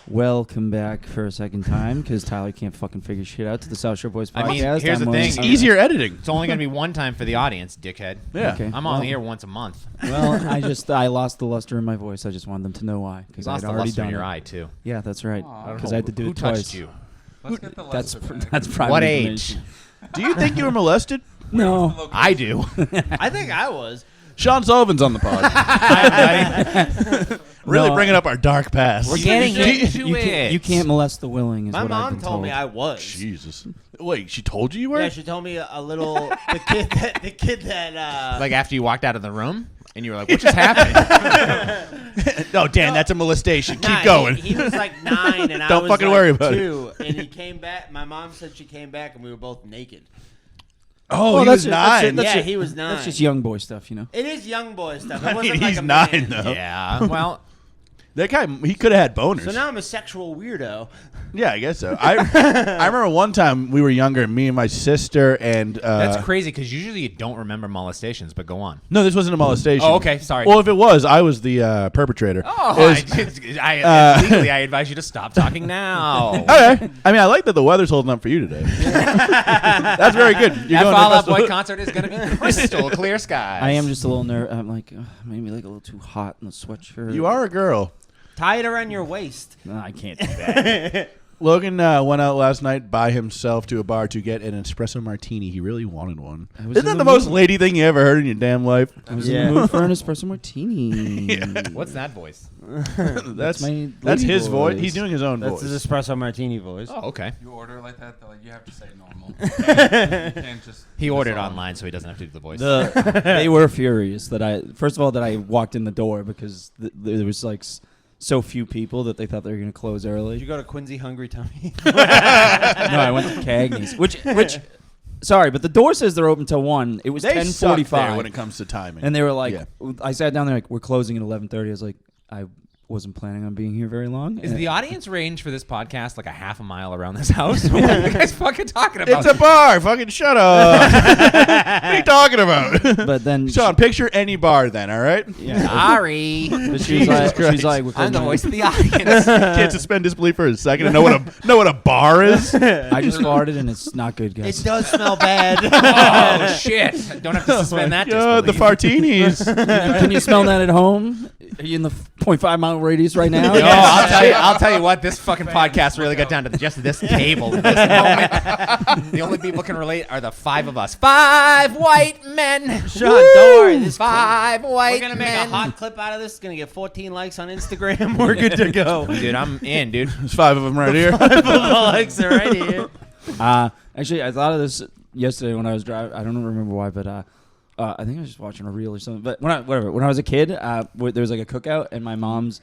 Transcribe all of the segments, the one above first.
Welcome back for a second time because Tyler can't fucking figure shit out to the South Shore Boys podcast. I mean, here's the thing. It's easier editing. It's only going to be one time for the audience, dickhead. Yeah. Okay. I'm only here once a month. Well, I lost the luster in my voice. I just wanted them to know why. You lost the luster in your eye, too. Yeah, that's right. Because I had to do it touched twice. you? Let's get the That's back. that's private What information. age? Do you think you were molested? No. I do. I think I was. Sean Sullivan's on the pod. Really No. bringing up our dark past. We're getting into You it. can't molest the willing. Is My what I've mom been told me I told. was. Jesus. Wait, she told you you were? Yeah, she told me a little. The kid that. Like after you walked out of the room and you were like, what just happened? No, Dan, that's a molestation. Nah, Keep going. He was like 9, and I Don't was fucking like worry about it. 2, and he came back. My mom said she came back, and we were both naked. Oh, Well, he was that's 9. it. Yeah, he was 9. That's just young boy stuff, you know. It is young boy stuff. It I wasn't mean, like he's a 9, man. though. Yeah. Well, That guy, he could have had boners. So now I'm a sexual weirdo. Yeah, I guess so. I remember one time we were younger, me and my sister and... that's crazy because usually you don't remember molestations, but go on. No, this wasn't a molestation. Oh, okay. Sorry. Well, if it was, I was the perpetrator. Oh, It was- legally, I advise you to stop talking now. Okay. I mean, I like that the weather's holding up for you today. That's very good. You're That going to Fall Out festival- Boy concert is going to be crystal clear skies. I am just a little nervous. I'm like, maybe like a little too hot in the sweatshirt. You are a girl. Tie it around your waist. No, I can't do that. Logan went out last night by himself to a bar to get an espresso martini. He really wanted one. I was Isn't in that the the most mood. lady thing you ever heard in your damn life? I was in the mood for an espresso martini. What's that voice? That's my that's lady his voice. voice. He's doing his own That's voice. his espresso martini voice. Oh, okay. You order like that, like you have to say normal. You can't just. He ordered that's all. online, so he doesn't have to do the voice. They were furious that first of all, that I walked in the door because there was like so few people that they thought they were going to close Did early. you go to Quincy Hungry Tummy? No, I went to Cagney's, which, sorry, but the door says they're open till 1. It was they suck there 10:45 when it comes to timing. and they were like, Yeah. I sat down there like, we're closing at 11:30. I was like, I wasn't planning on being here very long. Is And- the audience range for this podcast like a half a mile around this house? What are you guys fucking talking about? It's a bar. Fucking shut up. What are you talking about? But then Sean, picture any bar then, all right? Sorry. but she's Jesus like, Christ. we're I'm closing the at- voice of the audience. Can't suspend disbelief for a second and know what a bar is? I just farted and it's not good, It guys. does smell bad. Oh, shit. Don't have to suspend that God, the disbelief. fartinis. Can you smell that at home? Are you in the 0.5 mile radius right now? No, I'll tell you what. This fucking podcast really got down to just this table at this moment. The only people can relate are the 5 of us. 5 white men. Sean, don't worry. This 5 white We're going to make men. a hot clip out of this. It's going to get 14 likes on Instagram. We're good to go. Dude, I'm in, dude. There's 5 of them right here. Likes are right here. Actually, I thought of this yesterday when I was driving. I don't remember why, but I think I was just watching a reel or something. But when I was a kid, there was like a cookout, and my mom's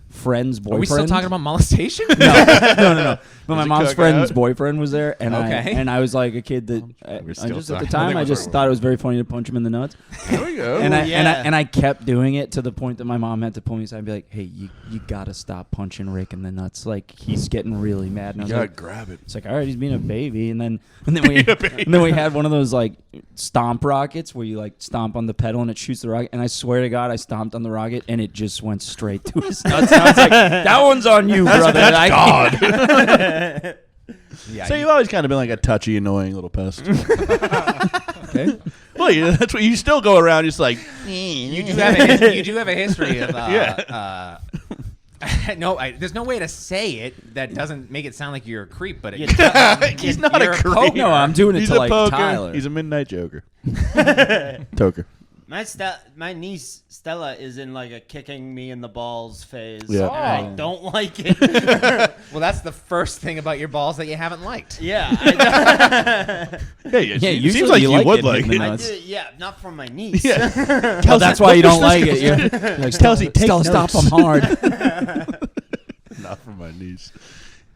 friend's boyfriend. Are we still talking about molestation? No. But my a mom's cookout. friend's boyfriend was there, and Okay. I was like a kid that I still just at talking. the time I I think just we're- thought it was very funny to punch him in the nuts, There we go. and yeah. I kept doing it to the point that my mom had to pull me aside and be like, "Hey, you gotta stop punching Rick in the nuts. Like he's getting really mad." And I You was gotta like, grab it. it's like, all right, he's being a baby, and then we had one of those like stomp rockets where you like stomp on the pedal and it shoots the rocket. And I swear to God, I stomped on the rocket and it just went straight to his nuts. And I was like, that one's on you, brother. That's God. Yeah. So you've always kind of been like a touchy, annoying little pest. Okay. Well, that's what you still go around just like. You do have a history of no, there's no way to say it that doesn't make it sound like you're a creep, but You He's not a you're creep. poker. No, I'm doing it He's to a like poker. Tyler. He's a midnight joker. Toker. My niece Stella is in like a kicking me in the balls phase. Yeah. And I don't like it. Well, that's the first thing about your balls that you haven't liked. Yeah. Hey, Yeah, it usually seems like you you like would it like hitting the it. nuts. Yeah, not from my niece. Yeah. Oh, that's why you don't like it. You're like, Kelsey, take Stella, notes. stop him hard. Not for my niece.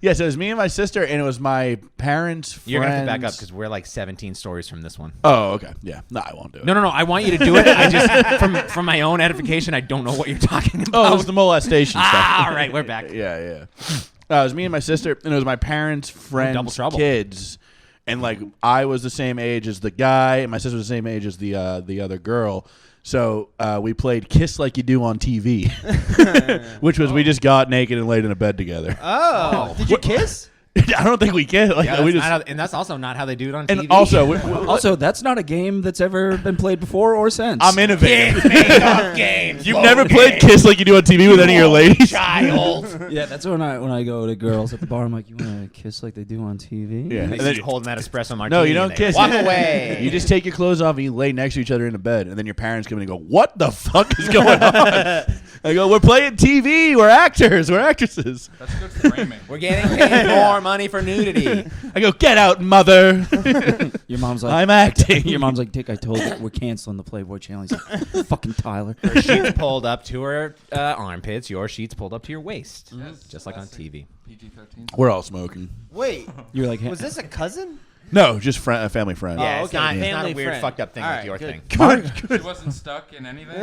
Yeah, so it was me and my sister, and it was my parents' friends. You're gonna have to back up because we're like 17 stories from this one. Oh, okay. Yeah. No, I won't do it. No. I want you to do it. I just, from my own edification, I don't know what you're talking about. Oh, it was the molestation stuff. All right, we're back. Yeah. It was me and my sister, and it was my parents' double friends' trouble. kids. And like I was the same age as the guy, and my sister was the same age as the other girl. So we played Kiss Like You Do on TV, which was we just got naked and laid in a bed together. Oh, did you kiss? I don't think we can. Like, Yeah, we that's just, not how- and that's also not how they do it on TV. and also, Also, that's not a game that's ever been played before or since. I'm innovative. games. You've never played Kiss Like You Do on TV with any of your ladies? child. Yeah, that's when I go to girls at the bar. I'm like, you want to kiss like they do on TV? Yeah. And And they then- see you holding that espresso martini. No, you don't and they kiss. Walk away. You just take your clothes off and you lay next to each other in a bed, and then your parents come in and go, "What the fuck is going on?" I go, "We're playing TV. We're actors. We're actresses." That's good framing. We're getting paid more money for nudity. I go, "Get out, mother." Your mom's like, I'm acting. Your mom's like, Dick, I told you we're canceling the Playboy channel. He's like, fucking Tyler. Her sheets pulled up to her armpits. Your sheets pulled up to your waist. Yes, Just like on classic TV. PG-13. We're all smoking. Wait, You're like, was this a cousin? No, just a family friend. Yeah, Oh, it's okay. not, it's not a Family weird friend. fucked up thing All like right, your good. thing. She wasn't stuck in anything.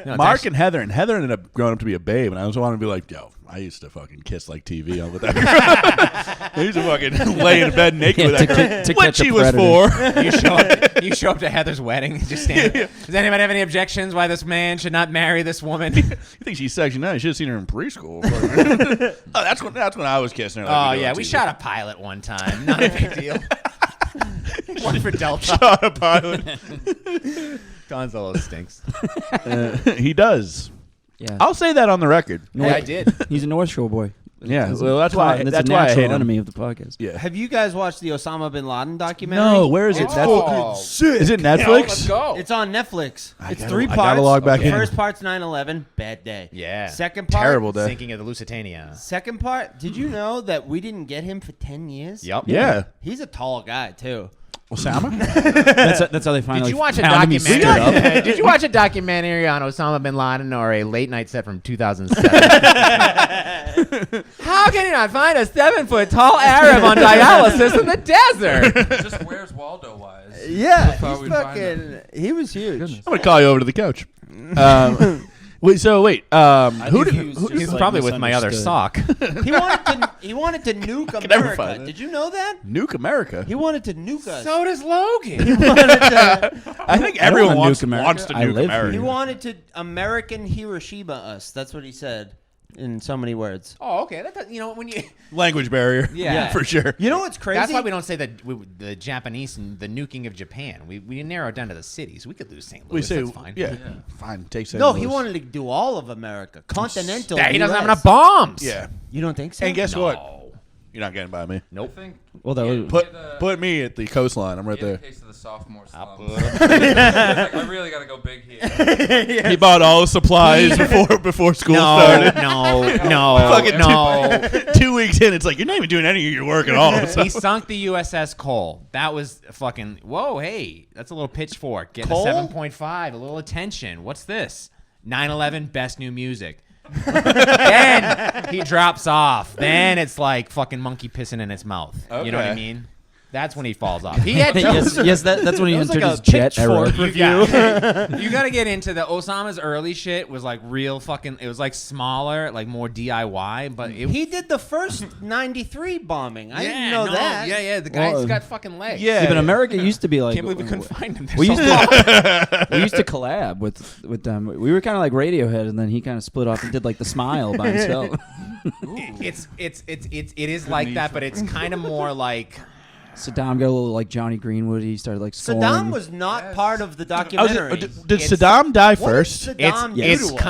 No, Mark it's and Heather ended up growing up to be a babe, and I just wanted to be like, "Yo, I used to fucking kiss like TV on with that." I used to fucking lay in bed naked with that girl. to What catch a she was predator. for? you show up to Heather's wedding, just stand. Does anybody have any objections why this man should not marry this woman? You think she's sexy now? You should have seen her in preschool. Oh, that's when I was kissing her. Oh Like yeah, we shot a pilot one time. Not a big deal. One for Delta. shot a pilot. Gonzalo stinks. He does. Yeah. I'll say that on the record. Yeah, I did. He's a North Shore boy. Yeah, It's well, that's why. That's That's a why I natural hate him. enemy of the podcast. Yeah. Have you guys watched the Osama bin Laden documentary? No, where is it? Oh. Netflix? Is it Netflix? Let's go. It's on Netflix. It's gotta- 3 I parts. gotta log back in. First part's 9/11, bad day. Yeah. Second part, Terrible day. Sinking of the Lusitania. Second part, did you know that we didn't get him for 10 years? Yep. Yeah. He's a tall guy too. Osama? That's how they finally. Did you watch a found him. He stood up. documentary? Did you watch a documentary on Osama bin Laden or a late night set from 2007? How can you not find a 7-foot tall Arab on dialysis in the desert? Just where's Waldo wise? Yeah, That's how he's we find him. fucking. He was huge. I'm gonna call you over to the couch. Wait. Who did? he was just, He's like, probably with my other misunderstood. sock. He wanted to nuke never America. find that. Did you know that? Nuke America. He wanted to nuke us. So does Logan. I think I don't everyone wanna wants nuke America. wants to I nuke live America. He wanted to American Hiroshima us. That's what he said in so many words. Oh, okay. That, you know, when you. Language barrier. Yeah. for sure. You know what's crazy? That's why we don't say the Japanese and the nuking of Japan. We narrow it down to the cities. We could lose St. Louis. We say, That's fine. yeah, fine. Take St. No, Louis. he wanted to do all of America, continental. Yeah, he doesn't have US. enough bombs. Yeah, You don't think so? and guess No. what? You're not getting by me. I Nope. think Well, that was. Put me at the coastline. I'm right he had a there. case of the sophomore slump. put He's like, I really got to go big here. He bought all the supplies before school started. No. 2 weeks in, it's like you're not even doing any of your work at all. So- He sunk the USS Cole. That was fucking. Whoa, hey, that's a little pitchfork. Getting Cole? a 7.5, a little attention. What's this? 9/11 best new music. Then he drops off. Then it's like fucking monkey pissing in its mouth. You know what I Okay. mean? That's when he falls off. He had yes, that's when he That was entered like his a jet era. pitchfork. You gotta get into the Osama's early shit was like real fucking. It was like smaller, like more DIY, but it. He did the first 93 bombing. I didn't know that. Yeah. The guy's Well, got fucking legs. yeah. Yeah, but America used to be like. Can't believe we couldn't find him. We used They're so to we used to collab with them. We were kind of like Radiohead, and then he kind of split off and did like the Smile by himself. it is like that, but it's kind of more like. Saddam got a little like Johnny Greenwood. He started like scoring. Saddam was not part of the I was- documentary. did It's- Saddam die What first? did Saddam do It's to us?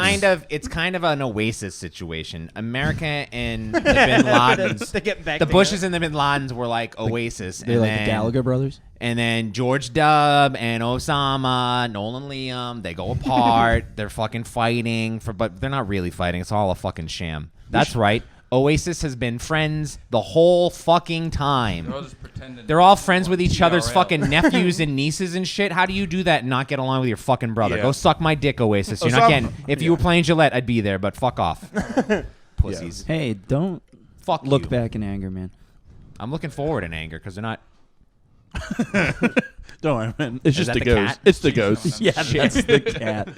kind of an Oasis situation. America and the Bin Ladens, They get back the together. Bushes and the Bin Ladens were like Oasis, They're and like then the Gallagher brothers. and then George W. and Osama, Nolan Liam, they go apart. They're fucking fighting but they're not really fighting. It's all a fucking sham. That's right. Oasis has been friends the whole fucking time. They're all just pretending. They're all friends with each other's TRL. fucking nephews and nieces and shit. How do you do that and not get along with your fucking brother? Yeah. Go suck my dick, Oasis. You're Osama- not getting. If you yeah. were playing Gillette, I'd be there, but fuck off. Pussies. Hey, don't Fuck look you. back in anger, man. I'm looking forward in anger because they're not. Don't worry, man. It's Is just that the the ghost. cat? It's the ghost. Yeah, that's the cat.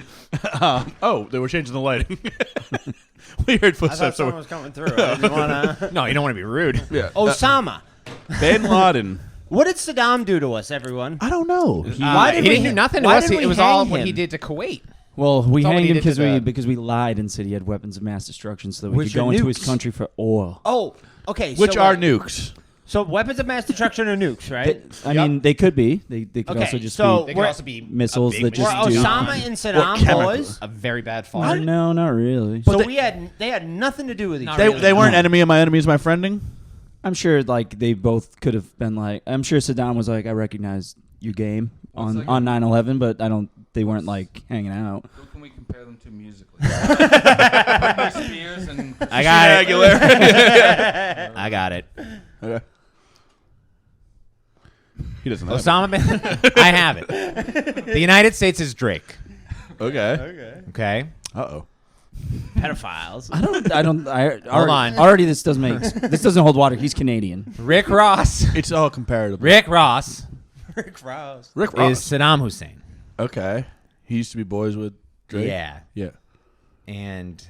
Oh, they were changing the lighting. We heard I thought footsteps. someone was coming through. I didn't wanna... No, you don't want to be rude. Yeah. Osama. Bin Laden. What did Saddam do to us, everyone? I don't know. He didn't do nothing to why us. did we It was all hang what him? he did to Kuwait. Well, we That's all hanged he him did to because we lied and said he had weapons of mass destruction so that we Which could go are into his nukes. country for oil. Oh, okay. Which so, are nukes? So weapons of mass destruction are nukes, right? I mean, they could be. They could Okay, also just so They be could We're- also be missiles a big that just Were do. Osama and Saddam chemical? boys? a very bad Oh, father. no, not really. So they had nothing to do with each Not other. They, really. they weren't No. enemy of my enemy is my friending. I'm sure like they both could have been like. I'm sure Saddam was like, I recognize your game on like 9/11, but I don't. They weren't like hanging out. Who can we compare them to musically? Britney Spears and I got it. Aguilera. I got it. Okay. He doesn't have Osama bin. I have it. The United States is Drake. it. Okay. Okay. Uh-oh. pedophiles. Hold on. Already, this doesn't hold water. He's Canadian. Rick Ross. It's all comparative. Rick Ross Rick Ross. Rick is Ross. Saddam Hussein. Okay. He used to be boys with Drake. Yeah. Yeah. And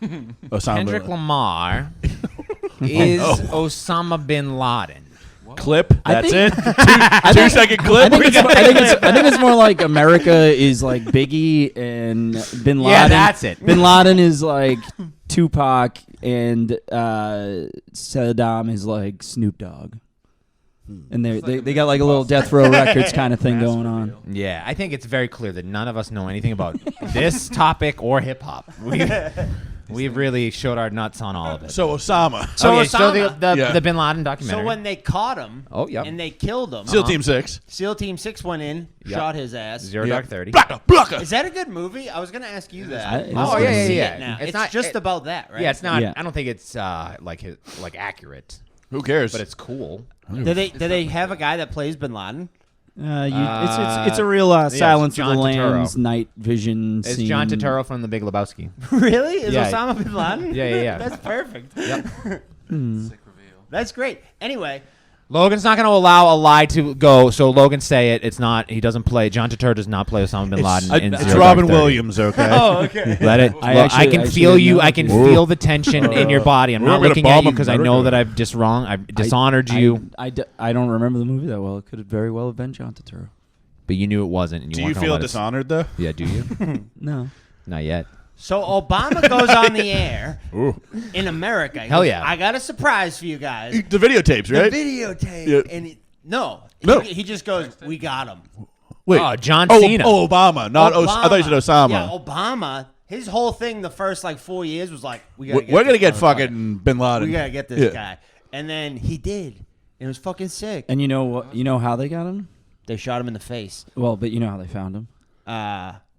Osama Kendrick bin Lamar is Osama bin Laden. Clip. That's think- it. Two second clip. I think it's more like America is like Biggie and Bin Laden. Yeah, that's it. Bin Laden is like Tupac and Saddam is like Snoop Dogg. And they got like a little Death Row Records kind of thing going on. Yeah, I think it's very clear that none of us know anything about this topic or hip hop. We've really showed our nuts on all of it. So Osama. So okay, so Osama- the Bin Laden documentary. So when they caught him, and they killed him, SEAL Team 6. SEAL Team 6 went in, shot his ass. Zero Dark 30. Blocka, blocka. Is that a good movie? I was gonna ask you that. It is. I Oh, yeah, see yeah. it now. It's It's not- just it- about that, right? Yeah, it's not. Yeah. I don't think it's like accurate, Who cares? but it's cool. Did they have a guy that plays Bin Laden? It's a real Silence of John the Turturro. Lambs night vision It's scene. John Turturro from The Big Lebowski. Really? Is Yeah. Osama Bin Laden? Yeah. That's perfect. sick reveal. That's great. Anyway, Logan's not going to allow a lie to go, so Logan say it. It's not. He doesn't play. John Turturro does not play Osama bin Laden. in It's Zero Robin Dark 30. Williams, okay? okay. Let it. I I can actually feel didn't you. know. I can Whoa. feel the tension in your body. I'm We're not gonna looking at bomb you because I know America. that I've dishonored you. I don't remember the movie that well. It could have very well have been John Turturro. But you knew it wasn't. And you Do you weren't gonna feel let it- dishonored, though? Yeah. Do you? No. Not yet. So Obama goes on the air Ooh. in America. He Hell goes, yeah. I got a surprise for you guys. The videotapes, right? The videotape. Yeah. And no. No. He just goes, we got him. Wait. Oh, John Oh, Cena. Oh, Obama. Not I thought you said Osama. Yeah, Obama. His whole thing the first 4 years was like, we gotta We're going to this get motherfucker. fucking Bin Laden. We gotta get this Yeah. guy. And then he did. And it was fucking sick. And you know what? You know how they got him? They shot him in the face. Well, but you know how they found him?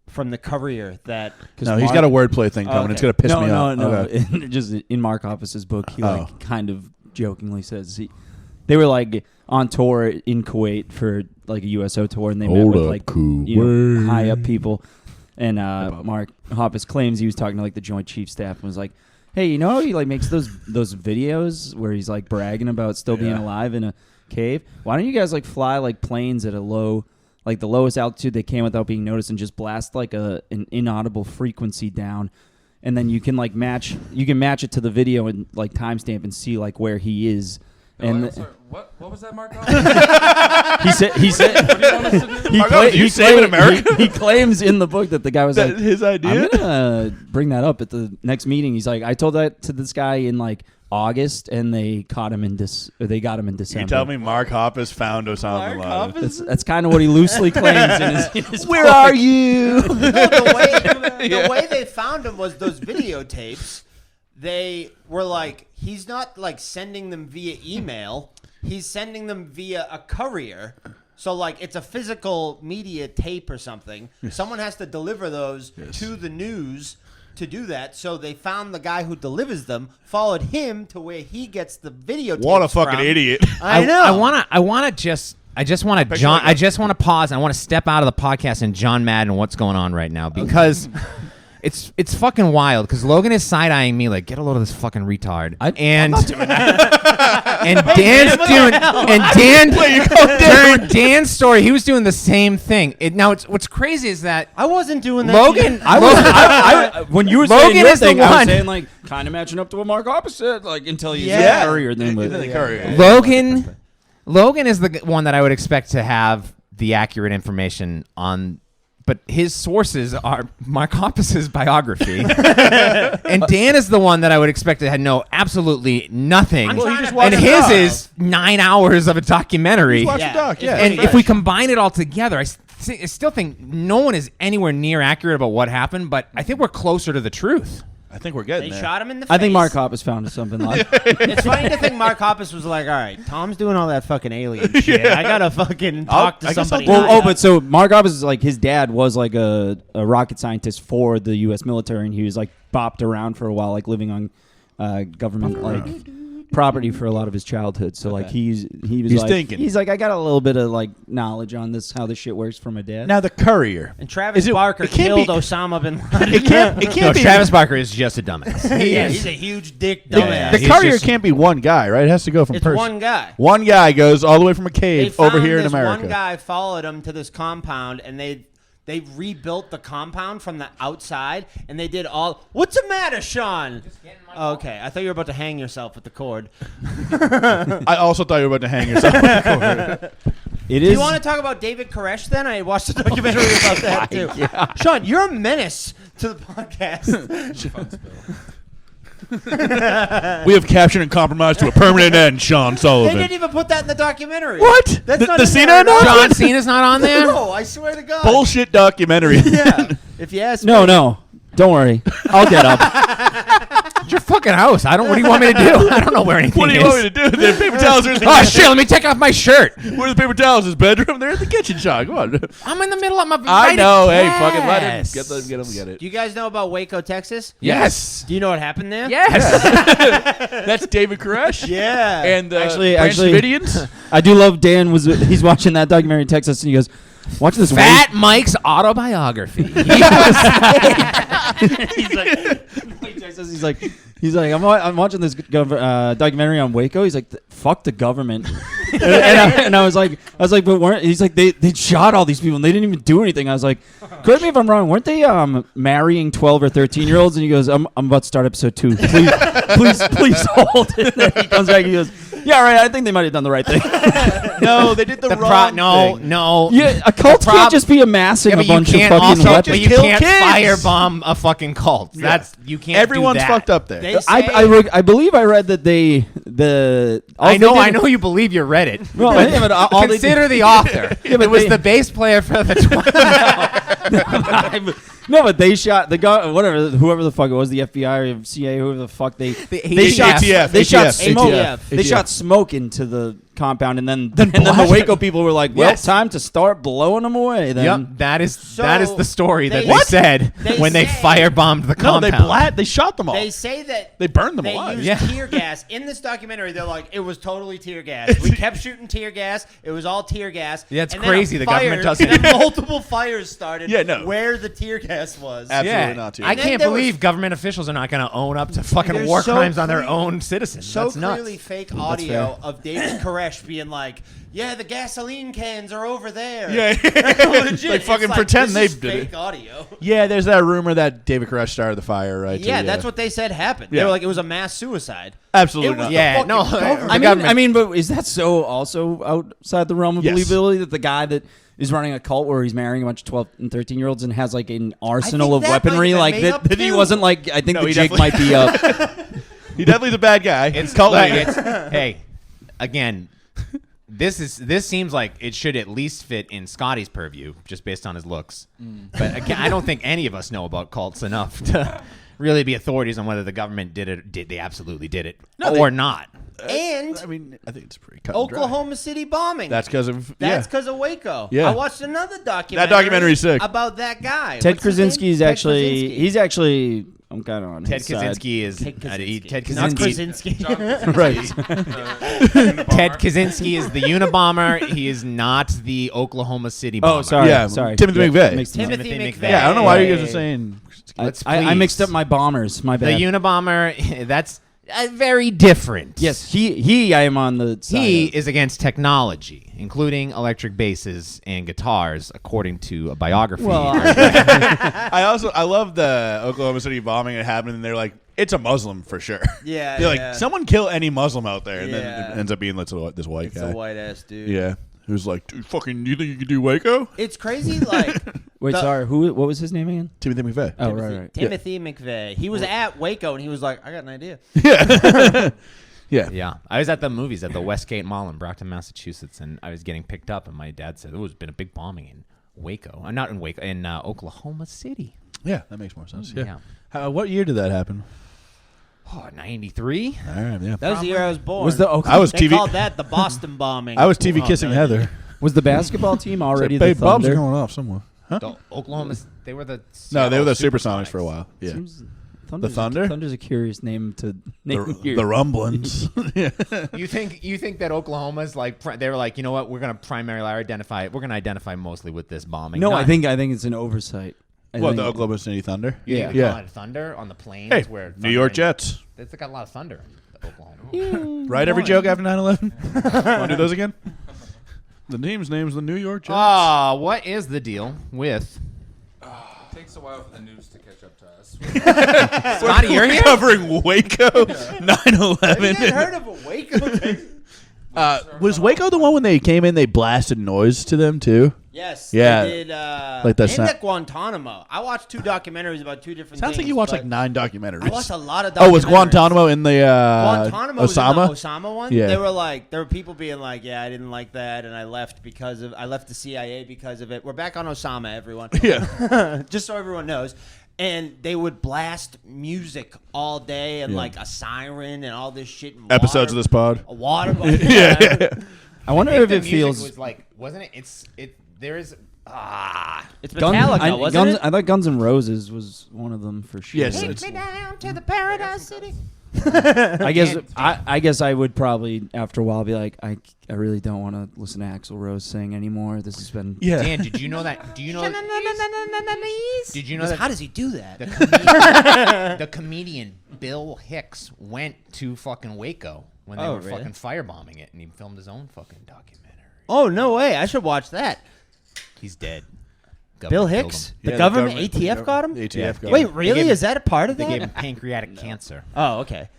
From the courier that. No, he's got a wordplay thing coming. okay. It's going to piss me off. No. Okay. Just in Mark Hoppus's book, he Oh. kind of jokingly says they were like on tour in Kuwait for like a USO tour, and they met Hold with up, like Kuwait. high up people. And Mark Hoppus claims he was talking to like the Joint Chief Staff and was like, "Hey, you know how he like makes those videos where he's like bragging about still being alive in a cave? Why don't you guys like fly like planes at a low, like the lowest altitude they can without being noticed, and just blast like an inaudible frequency down, and then you can like match it to the video and like timestamp and see like where he is." And What was that, Mark? he said What do you want us to do? Mark, are you saving America? He claims in the book that the guy was like, His idea? I'm gonna bring that up at the next meeting. He's like, I told that to this guy in like August, and they got him in December. You tell me Mark Hoppus found Osama bin Laden. That's kind of what he loosely claims in his Where book. are you? The way they found him was those videotapes. They were like, he's not like sending them via email. He's sending them via a courier. So like it's a physical media tape or something. Someone has to deliver those to the news to do that. So they found the guy who delivers them, followed him to where he gets the videotape. What a fucking idiot. I know. I want to just pause and I want to step out of the podcast and John Madden what's going on right now because it's fucking wild because Logan is side eyeing me like get a load of this fucking retard and during Dan's story he was doing the same thing. What's crazy is that I wasn't doing that. Logan When you were Logan saying your is the thing, I was one. saying like kind of matching up to what Mark Hoppus said, like until you Yeah. said courier. Then Courier. Logan Logan is the one that I would expect to have the accurate information on, but his sources are Mark Hoppus's biography, and Dan is the one that I would expect to know absolutely nothing. I'm trying to And watch his it. is 9 hours of a documentary. Watch Yeah, the doc. it's Yeah. And pretty if we good. combine it all together, I still think no one is anywhere near accurate about what happened, but I think we're closer to the truth. I think we're getting They there. shot him in the face. I think Mark Hoppus found something like. It's funny to think Mark Hoppus was like, all right, Tom's doing all that fucking alien shit. I gotta fucking talk to I guess somebody. I'll- high up. But so Mark Hoppus is like his dad was like a rocket scientist for the U.S. military, and he was like bopped around for a while, like living on government like property for a lot of his childhood. So like he was He's like thinking. he's like I got a little bit of like knowledge on this how this shit works from my dad. Now the courier. And Travis Is it- Barker it can't killed be- Osama bin Laden. It can't No, be. Travis Barker is just a dumbass. Yeah, he's a huge dick The, dumbass. the He's courier just- can't be one guy, right? It has to go from It's person. one guy. One guy goes all the way from a They cave found over here in this America. One guy followed him to this compound, and they rebuilt the compound from the outside, and they did all. What's the matter, Sean? Okay, I thought you were about to hang yourself with the cord. I also thought you were about to hang yourself. It Do is. you want to talk about David Koresh then? I watched a documentary about that too. Sean, you're a menace to the podcast. We have captured and compromised to a permanent end, Sean They Sullivan. didn't even put that in the documentary. What? That's The- not the in Cena there at all. announcement? John Cena's not on there? No, I swear to God. Bullshit documentary. Yeah. If you ask No, me. no. Don't worry. I'll get up. It's your fucking house. What do you want me to do? I don't know where anything What do you is. want me to do? The paper towels are in the Oh shit! Let me take off my shirt. Where are the paper towels? His bedroom? They're in the kitchen, Sean. Come on. I'm in the middle of my. I know. Hey, Yes. fucking let him get it. Do you guys know about Waco, Texas? Yes. Do you know what happened there? Yes. That's David Koresh. Yeah. And Actually- Branch Davidians. I do love Dan. He's watching that documentary in Texas, and he goes, "Watch this." Fat Mike's autobiography. He's like, I'm watching this documentary on Waco. He's like, fuck the government. and I was like, but weren't? He's like, they shot all these people and they didn't even do anything. I was like, correct me if I'm wrong. Weren't they marrying 12 or 13-year-olds? And he goes, I'm about to start episode 2. Please hold it. And then he comes back and he goes, yeah, right. I think they might have done the right thing. No, they did the wrong thing. No. Yeah, a cult can't just be amassing Yeah, a but you bunch of can't fucking also, weapons. but you Kill can't kids. firebomb a fucking cult. That's you can't. Everyone's do that. fucked up there. They say, I believe I read that I know you believe you read it. Well, yeah, but all they Consider the author. but it was they- the bass player for the. No, but they shot the guy, whoever the fuck it was, the FBI or CIA, whoever the fuck they ATF. shot ATF. they shot ATF. smoke. ATF. They shot smoke into the compound, and then Then the blast Waco people were like, "Well, Yes. time to start blowing them away." Then Yep, that is the story that they- they What? said They when they say- firebombed the No, compound. they shot them all. they say that They burned them they alive. used Yeah. tear gas in this documentary. They're like, it was totally tear gas. We kept shooting tear gas. It was all tear gas. Yeah, it's And then crazy a the government doesn't- And then multiple fires started. Yeah, no. Where the tear gas was. Absolutely not tear I gas. can't there was- believe government officials are not going to own up to fucking There's war so crimes on their clear- own citizens. So That's nuts. clearly fake audio of David Koresh being like, yeah, the gasoline cans are over there. Yeah. Legit. Like, It's fucking pretend this they is did it. fake audio. Yeah, there's that rumor that David Koresh started the fire, right? Yeah, that's what they said happened. They Yeah. were like, it was a mass suicide. Absolutely It was not. the Yeah, fucking no, government. I The government- mean, but is that so also outside the realm of Yes. believability that the guy that is running a cult where he's marrying a bunch of 12 and 13-year-olds and has like an arsenal of that might weaponry, have been like made that, up that he too. wasn't like? I think No, the he jig definitely- might be up. He definitely's a bad guy. It's cult like, leader. hey, again, this seems like it should at least fit in Scotty's purview just based on his looks. But again, I don't think any of us know about cults enough to really be authorities on whether the government did it. They absolutely did it or not. And I mean, I think it's pretty cut and dry. Oklahoma City bombing. That's because of That's because of Waco. Yeah. I watched another documentary. That documentary's sick. About that guy. Ted What's his name? Krasinski is Ted actually Krasinski. he's actually I'm kind of on Ted his side. Kaczynski is Ted Kaczynski. Ted Not Kaczynski. Krasinski. right. Ted Kaczynski is the Unabomber. He is not the Oklahoma City bomber. Oh, sorry. Yeah, sorry. Timothy McVeigh. Makes sense. Timothy Timothy McVeigh. Yeah, I don't know why you guys Hey. are saying. I mixed up my bombers. My The bad. Unabomber. That's very different. Yes, he. I am on the side. He of. is against technology, including electric basses and guitars, according to a biography. Well, I love the Oklahoma City bombing that happened, and they're like, it's a Muslim for sure. Yeah, You're yeah. like, someone kill any Muslim out there, and then Yeah. it ends up being this white It's guy. a white ass dude. Yeah, who's like, dude, fucking, you think you can do Waco? It's crazy. Like Wait, The- sorry. What was his name again? Timothy McVeigh. Oh, right. Timothy McVeigh. He was at Waco and he was like, I got an idea. Yeah. Yeah, I was at the movies at the Westgate Mall in Brockton, Massachusetts, and I was getting picked up, and my dad said there was been a big bombing in Waco. Not in Waco, in Oklahoma City. Yeah, that makes more sense. Yeah. Yeah. What year did that happen? Oh, 93? All right, yeah. That was the year I was born. Was the I was they TV. called that the Boston bombing. I was TV Oh, kissing no, Heather. was the basketball team already Babe, the bombs are Thunder? going off somewhere. Huh? The Oklahoma, they were the No, they were the Seattle Supersonics for a while. Yeah. Seems- Thunder? Thunder's a curious name to name your- The Rumblings. Yeah. You think that Oklahoma's like they were like, you know what, we're gonna primarily identify mostly with this bombing. No, Not- I think it's an oversight. I What, think- the Oklahoma City Thunder? you yeah. think we Yeah. call it Thunder on the plains Hey, where New York Thunder- Jets. It's got a lot of thunder. In Oklahoma. Right every joke after 9/11? Want to do those again? The team's name's the New York Jets. What is the deal with It takes a while for the news to catch up to us. Scotty? You're here. Covering Waco, Have you 9/11. guys heard of a Waco thing? Was Waco the one when they came in, they blasted noise to them too? Yes. Yeah. They did, Like that and sound- at Guantanamo. I watched 2 documentaries about 2 different Sounds things. like you watched but like 9 documentaries. I watched a lot of documentaries. Oh, was Guantanamo in the Guantanamo was in Osama? the Osama one. Yeah. There were people being like, yeah, I didn't like that, and I left the CIA because of it. We're back on Osama, everyone. Yeah. Just so everyone knows. And they would blast music all day and Yeah. like a siren and all this shit. And Episodes of this pod. A water. Yeah. I wonder if the it music feels. was like, wasn't it? There is It's Gun- Metallica, wasn't it? I thought Guns N' Roses was one of them for sure. Yes, Take it's- me down to the Paradise City. I guess I would probably after a while be like, I really don't want to listen to Axl Rose sing anymore. This has been Yeah. Dan, did you know that? Did you know that How does he do that? the comedian Bill Hicks went to fucking Waco when they Oh, were really? fucking firebombing it, and he filmed his own fucking documentary. Oh, no way. I should watch that. He's dead. Bill Government killed Hicks? him. The Yeah, government, ATF got him? ATF got Wait, him. really? Is that a part of They that? gave him pancreatic cancer. Oh, okay.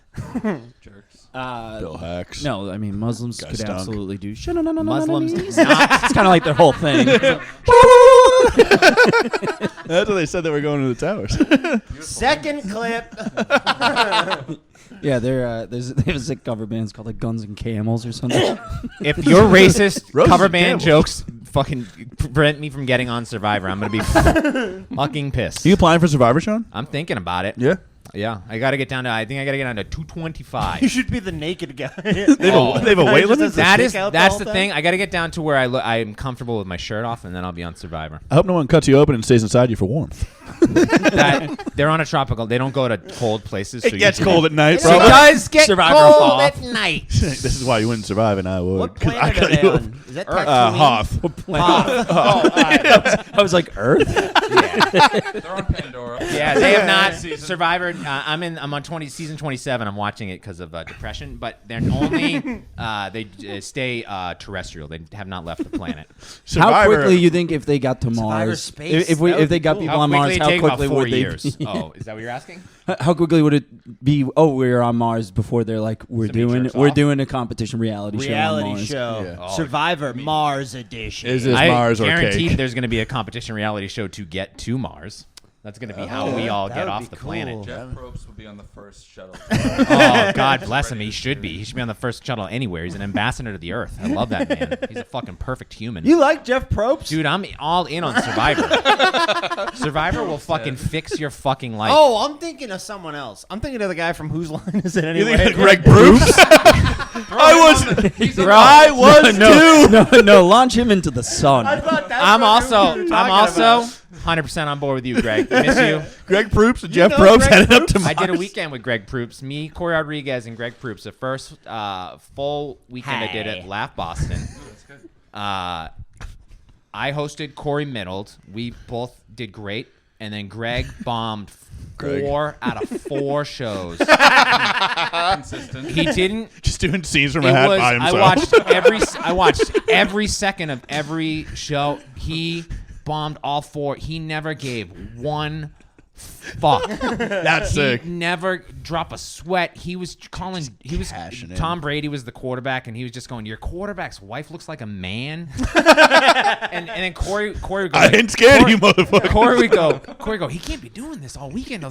Jerks. Bill Hacks. no. I mean, Muslims Guy could stunk. absolutely do. Muslims It's not. kind of like their whole thing. That's what they said they were going to the towers. Second clip. Yeah, they have a sick cover bands called like Guns and Camels or something. If your racist Roses cover and band Campbells. jokes fucking prevent me from getting on Survivor, I'm gonna be fucking pissed. You applying for Survivor, Sean? I'm thinking about it. Yeah. Yeah, I gotta get down to. I think I gotta get down to 225. You should be the naked guy. They have a weight limit? That's the the thing. I gotta get down to where I'm comfortable with my shirt off, and then I'll be on Survivor. I hope no one cuts you open and stays inside you for warmth. They're on a tropical. They don't go to cold places. It gets cold at night, It bro. does get Survivor cold off. at night. This is why you wouldn't survive, and I would. What 'Cause planet I are cut they you on? Is that Tatooine? Hoth. I was like, Earth? They're on Pandora. Yeah, they have not Season. Survivor. I'm on season 27. I'm watching it because of depression, but they're only they stay terrestrial. They have not left the planet. How quickly you think if they got to Survivor Mars? space, If that would they be got cool. people on Mars, how Take quickly about 4 would they? years. Oh, is that what you're asking? How quickly would it be? Oh, we're on Mars before they're like, Somebody jerks we're off? doing a competition reality show. On Reality Mars. show. Yeah. Oh, Survivor Mars edition. Is this I Mars or guaranteed cake? there's going to be a competition reality show to get to Mars. That's going to be how we all that get would off be the cool. planet. Jeff Probst will be on the first shuttle. Oh, God bless him. He should be. He should be on the first shuttle anywhere. He's an ambassador to the Earth. I love that man. He's a fucking perfect human. You like Jeff Probst? Dude, I'm all in on Survivor. Survivor will fucking fix your fucking life. Oh, I'm thinking of someone else. I'm thinking of the guy from Whose Line Is It You Anyway? think Greg Proops? I was too. No, launch him into the sun. I thought that's I'm what you also were talking about. 100% on board with you, Greg. Miss you. Greg Proops and Jeff know Probst Greg headed up to Mars. I did a weekend with Greg Proops. Me, Corey Rodriguez, and Greg Proops. The first full weekend I did at Laugh Boston. That's good. I hosted. Corey middled. We both did great. And then Greg bombed 4 out of 4 shows. Consistent. He didn't. Just doing scenes from It a hat was. by himself. I watched every second of every show. He bombed all 4. He never gave one fuck. That's sick. He never drop a sweat. He was cashing in. Tom Brady was the quarterback, and he was just going, your quarterback's wife looks like a man. and then Corey would go, I ain't scared of you, motherfucker. Corey would go, he can't be doing this all weekend.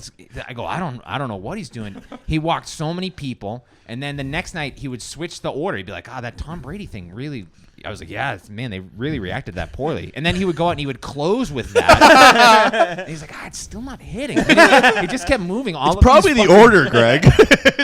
I go, I don't know what he's doing. He walked so many people, and then the next night he would switch the order. He'd be like, that Tom Brady thing really. I was like, yeah, man, they really reacted that poorly. And then he would go out and he would close with that. And he's like, it's still not hitting. He just kept moving. It's probably the order, Greg.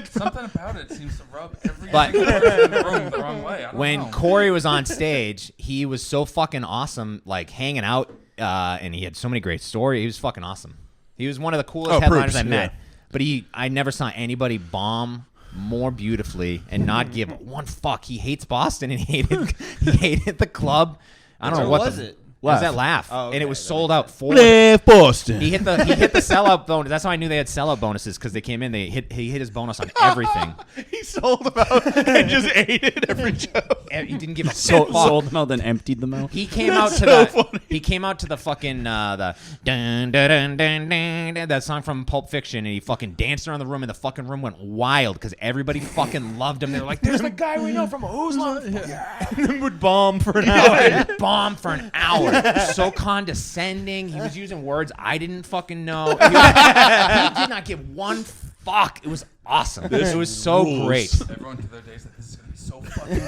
Something about it seems to rub every single person in the room the wrong way. I don't When know. Corey was on stage, he was so fucking awesome, like hanging out, and he had so many great stories. He was fucking awesome. He was one of the coolest headliners I met. yeah. But I never saw anybody bomb more beautifully and not give one fuck. He hates Boston and he hated the club. I don't know what was it? It was that Laugh, Oh, okay, and it was that sold makes out for. Live Boston. He hit the sellout bonus. That's how I knew they had sellout bonuses, because they came in. He hit his bonus on everything. He sold them out and just ate it every show. He didn't give a Sold fuck. them out, then emptied them out. He came out to so the. funny. He came out to the fucking the dun, dun, dun, dun, dun, dun, that song from Pulp Fiction, and he fucking danced around the room, and the fucking room went wild because everybody fucking loved him. They were like, "There's the guy we know from Who's Line." And then would bomb for an hour. Bomb for an hour. So condescending. He was using words I didn't fucking know. He did not give one fuck. It was awesome. It was so rules. great. Everyone to their days, like, this is going to be so fucking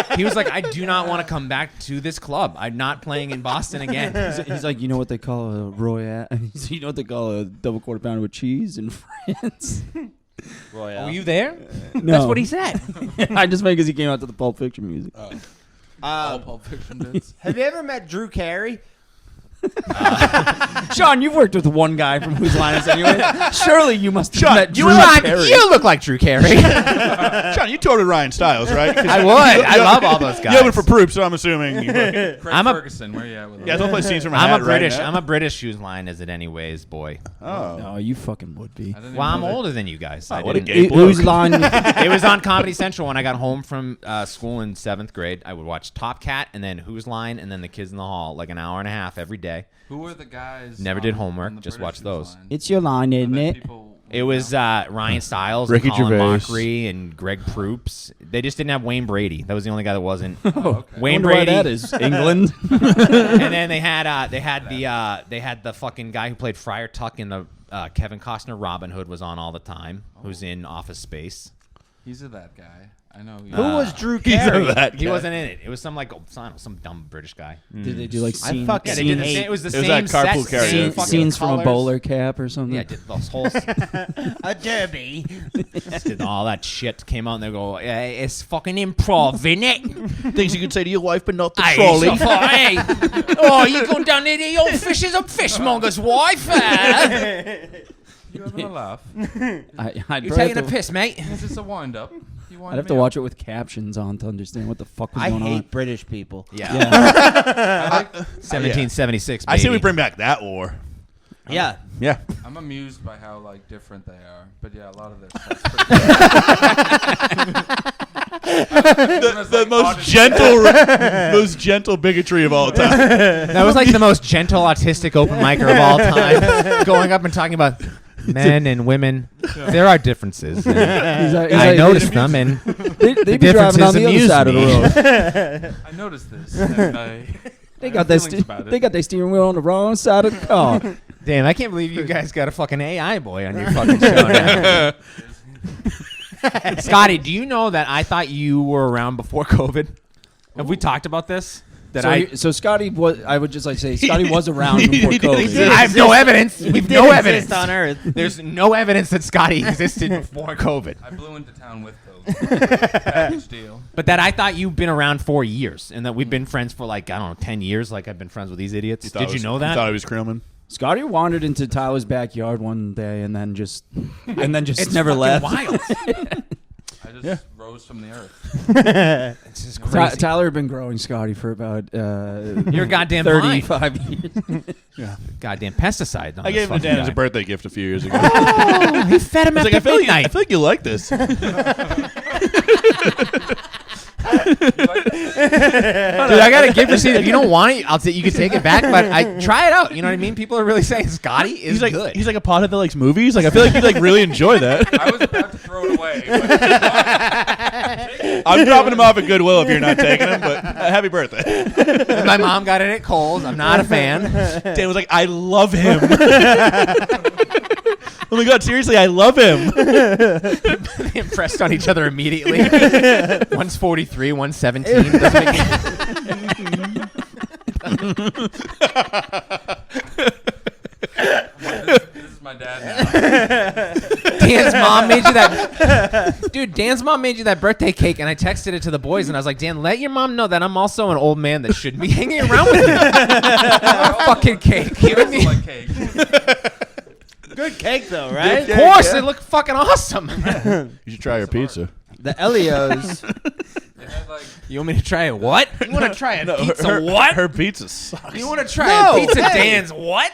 good. He was like, I do not want to come back to this club. I'm not playing in Boston again. He's like, you know what they call a Royale? You know what they call a double quarter pounder with cheese in France? Royale. Were you there? No. That's what he said. I just made because he came out to the Pulp Fiction music. All Pulp Fiction bits. Have you ever met Drew Carey? Sean, you've worked with one guy from Whose Line Is Anyway? Surely you must have Sean, met you Drew and Carey. You look like Drew Carey. Sean, you toured with Ryan Stiles, right? I would. I love all those guys. You opened for Proop, so I'm assuming. Yeah, Craig I'm a- Ferguson, where you at with don't play scenes from a I'm hat a British. Right now. I'm a British Shoes Line Is It Anyways boy. Oh. No, you fucking would be. Well, I'm older than you guys. I what a didn't- gay bloke. Whose Line? It was on Comedy Central when I got home from school in 7th grade. I would watch Top Cat and then Who's Line and then The Kids in the Hall, like an hour and a half every day. Who were the guys? Never did on homework, the just British watched those. line? It's your line, isn't That it? people It was Ryan Stiles, Ricky and Colin Gervais. Mockery, and Greg Proops. They just didn't have Wayne Brady. That was the only guy that wasn't. okay. Wayne Wonder why Brady. that is England. And then they had the fucking guy who played Friar Tuck in the Kevin Costner Robin Hood was on all the time. Who's in Office Space. He's that guy. I know. Who was Drew He's Carey? that He guy. wasn't in it. It was some like some dumb British guy. Did they do like scene, fucking Yeah, they scene did the eight- same, it was the It was same that carpool set, carrier. same fucking scenes from a colors. bowler cap or something? Yeah, did those whole A derby. did all that shit. Came out and they go, it's fucking improv, innit? Things you can say to your wife, but not the Hey, trolley. so far, hey. Oh, you going down there, the old fish is a fishmonger's wife. You having a laugh? I'd You probably taking a have to- piss, mate? Is this a wind up? You I'd have to watch it with captions on to understand what the fuck was I going hate on. British people. Yeah. Yeah. 1776, I say we baby. bring back that war. Yeah. Yeah. I'm amused by how like different they are, but yeah, a lot of their stuff's pretty The most gentle bigotry of all time. That was like the most gentle autistic open micer of all time. Going up and talking about men and women. There are differences. and I noticed them, and They be differences driving on the other amuse side of the me. road. I noticed this. And I They have got their feelings about it. they got their steering wheel on the wrong side of the car. damn, I can't believe you guys got a fucking AI boy on your fucking show now. Scotty, do you know that I thought you were around before COVID? Have we talked about this? That So Scotty was. I would just like say Scotty was around before COVID. I have no evidence. We've did no exist evidence on Earth. There's no evidence that Scotty existed before COVID. I blew into town with COVID. Package deal. But that I thought you've been around 4 years and that we've been friends for like, I don't know, 10 years. Like I've been friends with these idiots. Did you know that? You thought I was Krillman? Scotty wandered into Tyler's backyard one day and then just It's never fucking left. wild. I just rose from the earth. It's just crazy. Tyler had been growing Scotty for about You're a goddamn 35 years. Goddamn pesticide. on I this gave him to fucking Dan as a guy. birthday gift a few years ago. Oh, he fed him I was after like, I midnight. feel like you like this. How I got a gift receipt. If you don't want it, I'll say you can take it back. But I try it out. You know what I mean? People are really saying Scotty is He's like good. he's like a pothead that likes movies. Like I feel like he'd like really enjoy that. I was about to throw it away. But I'm dropping him off at Goodwill if you're not taking him. But happy birthday. My mom got it at Kohl's. I'm not a fan. Dan was like, I love him. Oh my god, seriously, I love him. They impressed on each other immediately. One's 43, one's 17. Doesn't make this is my dad now. Dan's mom made you that. Dude, Dan's mom made you that birthday cake, and I texted it to the boys, and I was like, Dan, let your mom know that I'm also an old man that shouldn't be hanging around with you. Fucking cake. You know what I mean? Like cake. Good cake though, right? Of course, they look fucking awesome. You should try your pizza. The Elios. It had like You want me to try a what? You want to try a pizza what? Her pizza sucks. You want to try No, a pizza hey. Dan's what?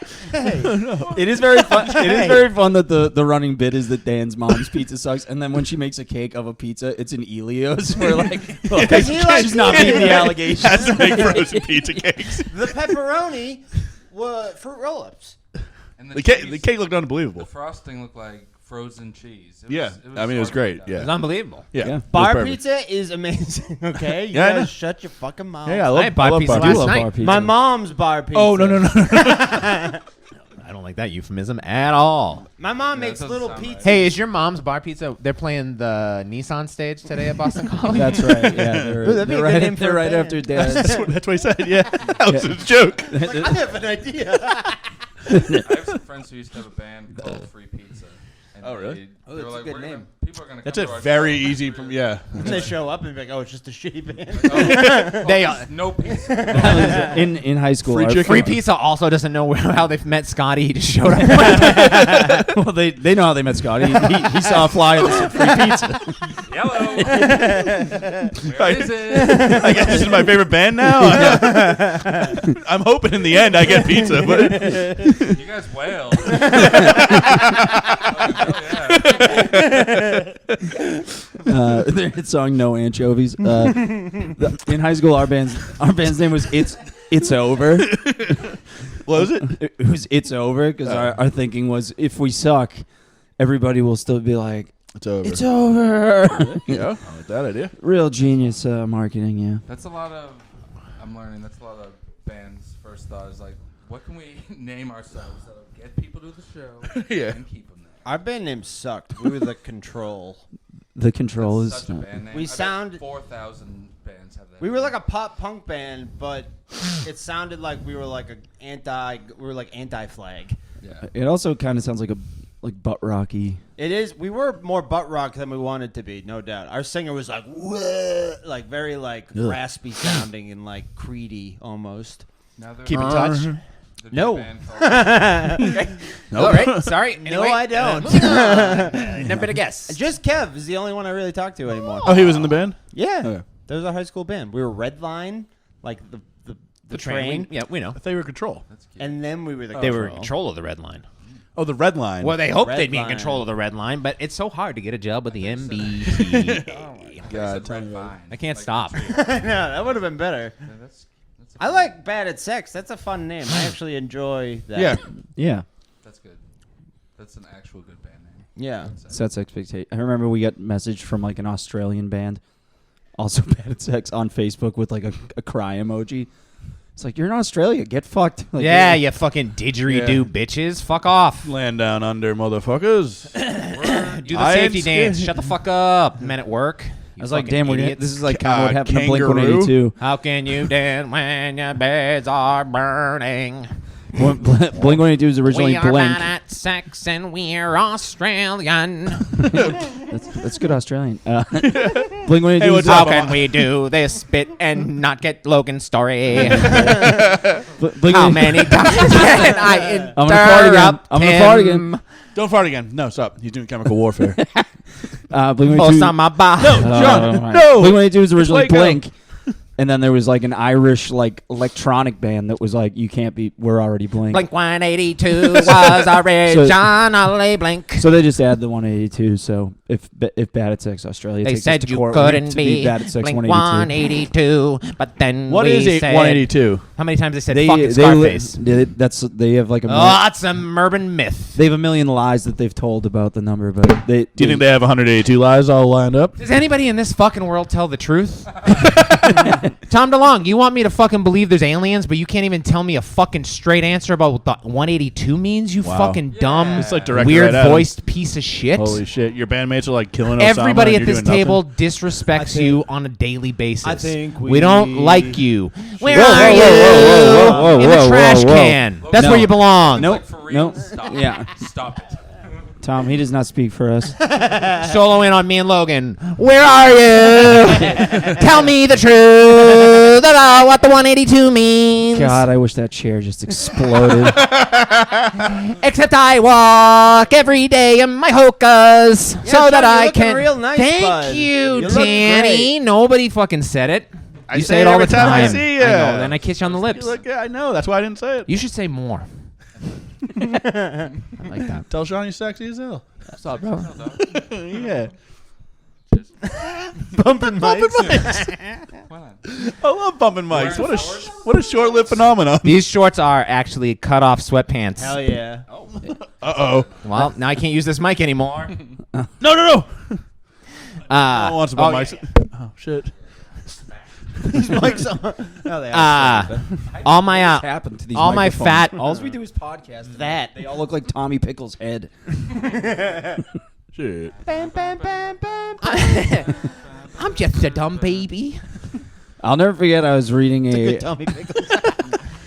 It is very fun. It is very fun that the running bit is that Dan's mom's pizza sucks, and then when she makes a cake of a pizza, it's an Elios. We're like, he likes she's not meeting the allegations. Has to make frozen pizza cakes. The pepperoni were fruit roll-ups. and The cheese- cake looked The unbelievable. frosting looked like frozen cheese. Yeah, I mean, it was great. sparkling Yeah. It's unbelievable. Yeah. Yeah. it was Bar perfect. pizza is amazing. Okay, you Yeah, I know. guys shut your fucking mouth. Yeah, I love, I had bar love pizza bar last pizza. night. bar pizza. My mom's bar pizza. Oh, no. I don't like that euphemism at all. My mom Yeah, makes that doesn't little sound pizzas. right. Hey, is your mom's bar pizza? They're playing the Nissan stage today at Boston College. That's right. Yeah, Ooh, that'd be a good name for they're a right band. after Dan's. That's what he said, yeah. That was his joke. Like, I have an idea. I have some friends who used to have a band called Free Pizza. And Oh, really? Oh, They that's were a like, good "We're name." gonna- people are gonna That's come a to our very show. easy, yeah. And they show up and be like, oh, it's just a shitty band. They No pizza. in high school. Free our- chicken. Free Pizza also doesn't know how they've met Scotty. He just showed up. Well, they know how they met Scotty. He saw a flyer that said free pizza. Yellow. Where is it? I guess this is my favorite band now. I'm hoping in the end I get pizza, but You guys wailed. Oh, yeah. Their hit song "No Anchovies." In high school, our band's name was It's Over. what was it? It was It's Over because our thinking was if we suck, everybody will still be like It's over. it's over. Yeah, I like that idea. Real genius marketing. Yeah. That's a lot of. I'm learning. That's a lot of bands' first thought is like, what can we name ourselves that'll get people to the show Yeah. and keep them there. Our band name sucked. We were the Control. The Control That's is. such a band name. We I bet sound- 4,000 bands have that. We were like a pop punk band, but it sounded like we were like anti-flag. Yeah. It also kind of sounds like butt rocky. It is. We were more butt rock than we wanted to be, no doubt. Our singer was like, "Whoa," like very like raspy sounding and like creedy almost. Now they're Keep in touch. the new No. band called- All right. Sorry. No, Anyway, I don't. moving on. Never been a guess. Just Kev is the only one I really talk to anymore. Oh, he was in the band? Yeah, Okay. that was our high school band. We were Red Line, like the train, Yeah, we know. I thought you were Control. That's cute. and then we were the They were in Control. control of the red line. Oh, the Red Line. Well, they hoped Red they'd be in line. control of the red line, but it's so hard to get a job with the MBT. God, It's a red vine. I can't Like, stop. No, that would have been better. yeah, that's a I fun- like Bad at Sex. That's a fun name. I actually enjoy that. Yeah. Yeah. That's good. That's an actual good band name. Yeah. Sets expectation. I remember we got message from like an Australian band, also Bad at Sex, on Facebook with like a cry emoji. It's like, you're in Australia, get fucked. Like, Yeah, you fucking didgeridoo bitches. Fuck off. Land down under, motherfuckers. Do the I safety ain't scared. dance. Shut the fuck up. Men at work. I was like, damn, idiots. this is like kind of what happened to kangaroo? Blink-182. How can you dance when your beds are burning? Blink-182 was originally We are Blink. bad at sex and we're Australian. That's good Australian. Blink-182 Hey, was what's How up? can we do this bit and not get Logan's story? Blink-182 How many times can I I'm gonna fart again. interrupt I'm gonna fart again. him? Don't fart again. No, stop. He's doing chemical warfare. Blink-182 Osama Ba. John, no. Blink-182 was originally Waco. Blink. And then there was like an Irish like electronic band that was like, you can't be, we're already Blink. Blink 182 was originally Blink. So they just add the 182. So if Bad at Sex Australia They takes us said to you court, we're couldn't to be Bad at Sex Blink 182. 182, but then What we is it? said 182. How many times they said They fucking they, Scarface? they have like a million, Oh, it's an urban myth. they have a million lies that they've told about the number, but they Do you think they have 182 lies all lined up? Does anybody in this fucking world tell the truth? Tom DeLonge, you want me to fucking believe there's aliens, but you can't even tell me a fucking straight answer about what the 182 means, you Wow. fucking dumb, It's like Director weird Ed Adams. voiced piece of shit. Holy shit! Your bandmates are like killing Osama Everybody and at you're this doing table nothing? disrespects you on a daily basis. I think we don't we like you. Where Whoa, are whoa, you? whoa, whoa, whoa, In the whoa, trash whoa, whoa. can. That's No. where you belong. Nope. Like, for real? Nope. Stop. Yeah. Stop it. Tom, he does not speak for us. Solo in on me and Logan. Where are you? Tell me the truth about what the 182 means. God, I wish that chair just exploded. Except I walk every day in my hokas so Sean, that you're I looking can. real nice, Thank bud. you, You look Danny. great. Nobody fucking said it. I You say say it it all every the time time. I see ya. I know. Then I kiss you on the lips. Look, yeah, I know. That's why I didn't say it. You should say more. I like that. Tell Sean you're sexy as hell. What's up, bro? Yeah. Bumping mics. Why not? I love bumping mics. What a short-lived phenomenon. These shorts are actually cut off sweatpants. Hell yeah. Uh-oh. Well, now I can't use this mic anymore. No. I want some oh, mics. Oh, shit. These mics are. No, they are. all my happened to these all my microphones? fat. All we do is podcast. That. They all look like Tommy Pickle's head. Shit. I'm just a dumb baby. I'll never forget. I was reading Good Tommy Pickles.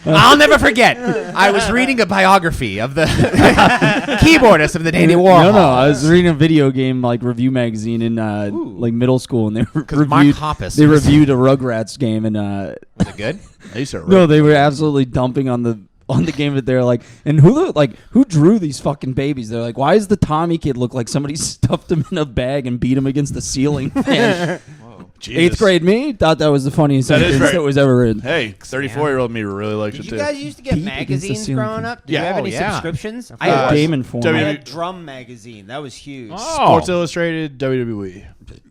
I'll never forget. I was reading a biography of the keyboardist of the Dandy Warhol. No, I was reading a video game like review magazine in like middle school, and they Because Mark reviewed. Hoppus They was- reviewed a Rugrats game, and Was it good? These are no, they were absolutely dumping on the game that they're like, and who drew these fucking babies? They're like, why does the Tommy kid look like somebody stuffed him in a bag and beat him against the ceiling fan? Jesus. 8th grade me thought that was the funniest That is sentence very- that was ever written. Hey, 34-year-old me really likes Did it you too. guys used to get Beat against the magazines ceiling growing fan. up? Did you Yeah. have Oh, any yeah. subscriptions? I had course. Game Informer. I W- had Drum Magazine. That was huge. Sports Illustrated, WWE.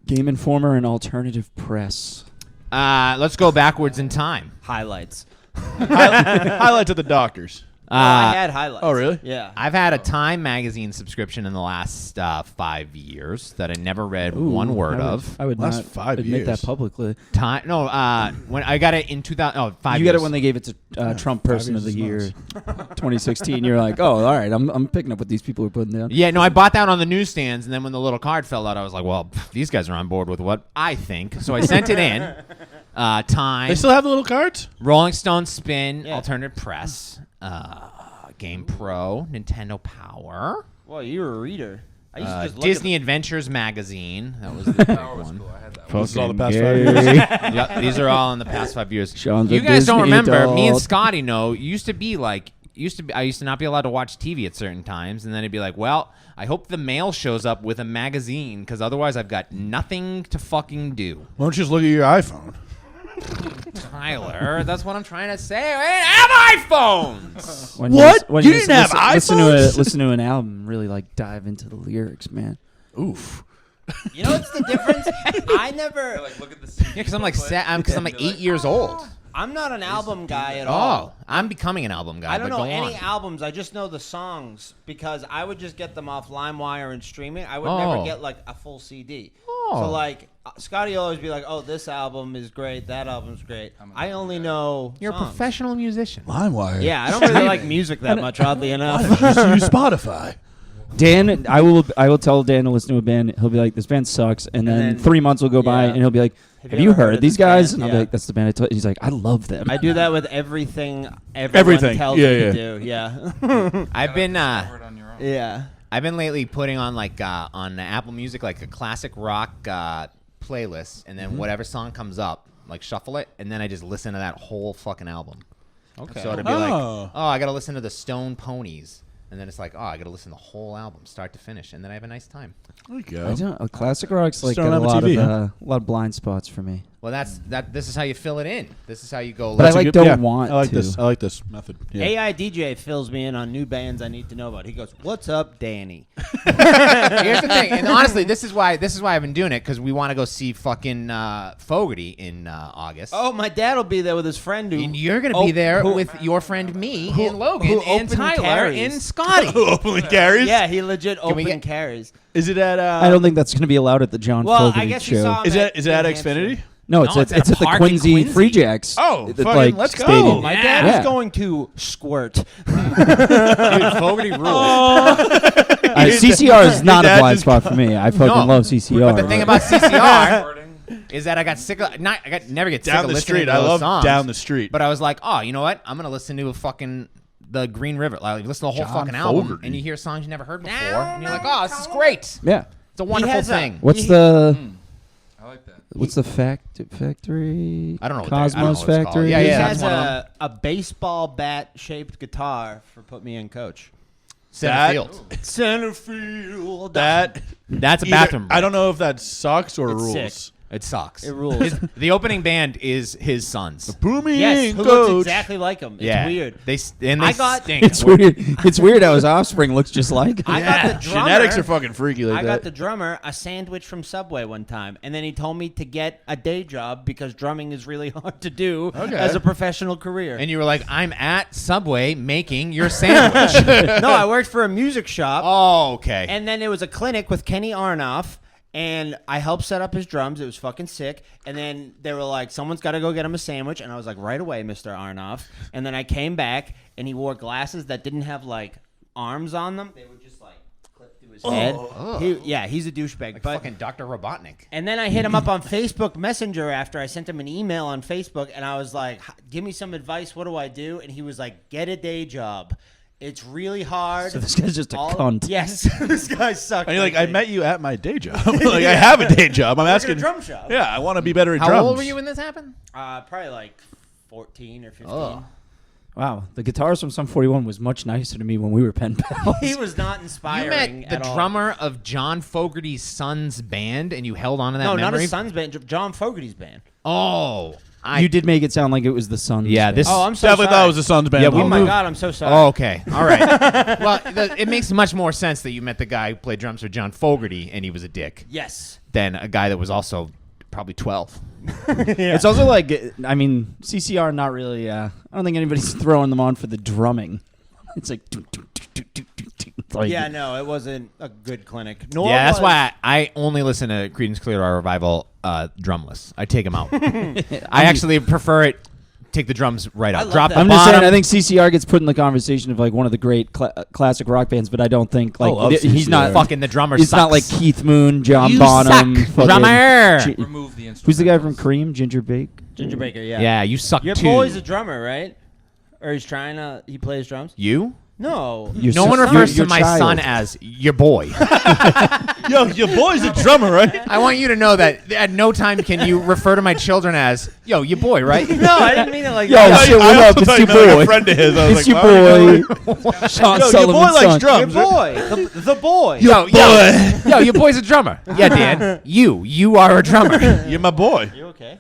Game Informer and Alternative Press. Let's go backwards in time. Highlights. Highlights of the doctors. I had highlights. Oh, really? Yeah. I've had a Time magazine subscription in the last 5 years that I never read one word of. I would Last not 5 admit years. that publicly. Time? No, when I got it in 2000. Oh, 5 You years. got it when they gave it to Trump Person of years the is Year, 2016. You're like, oh, all right, I'm picking up what these people are putting down. Yeah, no, I bought that on the newsstands, and then when the little card fell out, I was like, well, these guys are on board with what I think. So I sent it in. Time. They still have the little cards? Rolling Stone Spin, Yeah. Alternative Press, Game Pro, Nintendo Power, Well, you were a reader. I used to just look Disney Adventures magazine. That was the big Power was one. cool. I had that one. This is all the past 5 years. Yep, these are all in the past 5 years. Sean's You a guys don't Disney remember? Me and adult. Scotty know. I used to not be allowed to watch TV at certain times, and then it'd be like, well, I hope the mail shows up with a magazine, because otherwise I've got nothing to fucking do. Why don't you just look at your iPhone? Tyler, that's what I'm trying to say. I didn't have iPhones. When What? when You didn't have listen iPhones? listen to an album, really like dive into the lyrics, man. Oof. You know what's the difference? I never. Like, look at the CD Yeah, because I'm like booklet. I'm like 8 years old. I'm not an album guy at Oh, all. I'm becoming an album guy. I don't but know go any on. albums. I just know the songs because I would just get them off LimeWire and streaming. I would Oh. never get like a full CD. Oh. So like Scotty will always be like, "Oh, this album is great. That album's great." I only know You're a songs. professional musician. LimeWire. Yeah, I don't really like music that much, oddly Why enough. don't you just use Spotify? Dan, I will tell Dan to listen to a band. He'll be like, this band sucks, and then 3 months will go by, Yeah. and he'll be like, Have have you you ever heard heard of these this guys? band? And I'll Yeah. be like, that's the band I told. He's like, I love them. I do that with everything. Everything. Tells Yeah, me yeah. to do. Yeah. I've been Discover it on your own. Yeah. I've been lately putting on like on Apple Music like a classic rock playlist, and then whatever song comes up, like shuffle it, and then I just listen to that whole fucking album. Okay. So it'd be like, Oh. oh, I gotta listen to the Stone Ponies, and then it's like, oh, I gotta listen to the whole album, start to finish, and then I have a nice time. There you I go. don't. Classic rock's like Just don't got a have a lot TV, of huh? a lot of blind spots for me. Well, this is how you fill it in. This is how you go. But I That's don't want I like to. this. I like this method. Yeah. AI DJ fills me in on new bands I need to know about. He goes, "What's up, Danny?" Here's the thing, and honestly, this is why I've been doing it, because we want to go see fucking Fogarty in August. Oh, my dad will be there with his friend. And you're gonna be there with your friend me and Logan and open Tyler carries. and Scotty. Openly carries. Yeah, he legit we open get- carries. Is it at? I don't think that's going to be allowed at the John Well, Fogerty I guess show. you saw him Is it at New Hampshire. Xfinity? No, No, it's at the park in Quincy Quincy. Free Jacks. Oh, the, fucking let's go. stadium. My Yeah. dad Yeah. is going to squirt. Dude, Fogarty rules. CCR is not a dad blind just- spot for me. I fucking No. love CCR. But the thing about CCR is that I got sick of never get sick Down of the listening street. to I those love songs. Down the Street. But I was like, oh, you know what? I'm gonna listen to the Green River. Like, listen to the whole John fucking album, Fogerty. and you hear songs you never heard before, and you're like, oh, this is great. yeah. It's a wonderful has a- thing. What's the I like that. what's the factory? I don't know what Cosmos I don't know what it's called. Factory. Yeah, He yeah, that's has one of a baseball bat shaped guitar for Put Me in Coach. Center That- field. Center field. That That's a either- bathroom. I don't know if that sucks or It's rules. sick. It sucks. It rules. The opening band is his sons. Put me Yes, in, who coach. looks exactly like him. It's Yeah, weird. They I got- stink. It's weird. It's weird how his offspring looks just like him. I got the drummer. Genetics are fucking freaky like I that. got the drummer a sandwich from Subway one time, and then he told me to get a day job because drumming is really hard to do Okay. as a professional career. And you were like, I'm at Subway making your sandwich. No, I worked for a music shop, Oh, okay. and then there was a clinic with Kenny Arnoff, and I helped set up his drums. It was fucking sick. And then they were like, someone's got to go get him a sandwich. And I was like, right away, Mr. Arnoff. And then I came back, and he wore glasses that didn't have, like, arms on them. They would just, like, clip to his head. He's a douchebag. like but fucking Dr. Robotnik. And then I hit him up on Facebook Messenger after I sent him an email on Facebook, and I was like, give me some advice. What do I do? And he was like, get a day job. It's really hard. So this guy's just a cunt. Yes. This guy sucked. And you're like, I met you at my day job. Like, I have a day job. I'm at a asking. drum shop. Yeah, I want to be better at How drums. old were you when this happened? Probably like 14 or 15. Oh. Wow, the guitarist from Sum 41 was much nicer to me when we were pen pals. He was not You inspiring met the at all. drummer of John Fogerty's son's band, and you held on to that No, not memory? his son's band, John Fogerty's band. Oh. You did make it sound like it was the Suns. Yeah, band. this- Oh, I'm so Definitely sorry. thought it was the Suns band. Yeah, we Oh my moved- God, I'm so sorry. Oh, okay. All right. Well, it makes much more sense that you met the guy who played drums for John Fogerty, and he was a dick, Yes. than a guy that was also probably 12. It's also like, I mean, CCR not really. I don't think anybody's throwing them on for the drumming. It's like, like Yeah, no, it wasn't a good clinic. Nor Yeah, that's was- why I only listen to Creedence Clearwater Revival drumless. I take them out. I actually prefer it. Take the drums right out. love Drop that. the I'm just bottom. saying, I think CCR gets put in the conversation of like one of the great classic rock bands, but I don't think like love he's CCR. not. fucking the drummer It's sucks. not like Keith Moon, John You Bonham, suck, fucking- drummer. Remove the instrument. Who's the guy from Cream? Ginger Bake. Ginger Baker, yeah. Yeah, you suck Your too. boy's a drummer, right? Or he's trying to. He plays drums. You? No. Your No sis- one your- refers your to my child. son as your boy. Yo, your boy's a drummer, right? I want you to know that at no time can you refer to my children as, yo, your boy, right? No, I didn't mean it like Yo, that. shit, what I up? also It's thought your you meant like boy. a friend of his. I was It's like, your why are you boy, Sean Yo, your Sullivan. boy likes son. Your drums. boy. The boy. Yo, your boy's a drummer. Yeah, Dan. You are a drummer. You're my boy. You okay?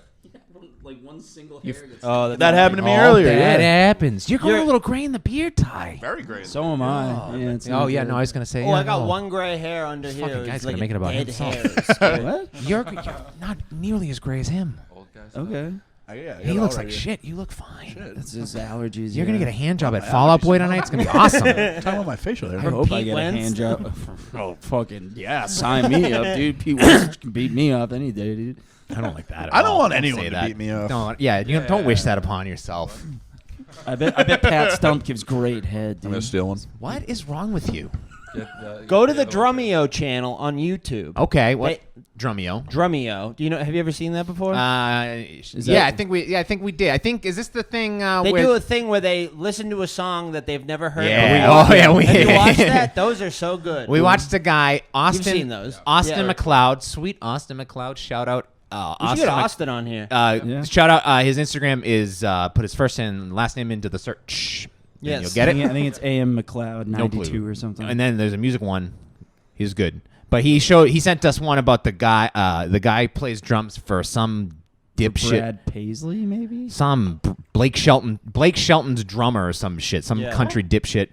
Like one single Oh, That happened to me earlier. That Yeah. happens. You're going a little gray in the beard tie. Very great. So am I. Yeah, it's Oh, not yeah, good. no, I was going to say. Oh, yeah, I got no. one gray hair under here. fucking It's guy's like gonna make it about dead himself. hair. What? You're not nearly as gray as him. Old guys. Okay. Yeah, He looks like shit. You look fine. That's just allergies. You're going to get a hand job at Fallout Boy tonight. It's going to be awesome. Talking about my facial there. I hope I Pete get Wentz? a hand job. Oh, fucking yeah! Sign me up, dude. Pete Wentz can beat me up any day, dude. I don't like that at I don't all. want anyone say to that. beat me up. Don't, don't wish that upon yourself. I bet Pat Stump gives great head, I'm gonna dude. steal one. What is wrong with you? Go to the Drumeo channel on YouTube. Okay, what? Hey. Drumeo. Drumeo. Do you know? Have you ever seen that before? Yeah, that- I think we did. I think is this the thing they where do a thing where they listen to a song that they've never heard. Yeah. before. Oh, yeah, we- Have you watched that? Those are so good. we watched a guy Austin seen those. Austin Yeah. McLeod, sweet Austin McLeod. Shout out. We should Austin get Mc- Austin on here. Yeah. Shout out. His Instagram is put his first and last name into the search. and Yes. you'll get it. I think it's AM McLeod No 92 clue. or something. And then there's a music one. He's good. But he sent us one about the guy plays drums for some dipshit. Brad Paisley, maybe. Some Blake Shelton's drummer or some shit, some country dipshit,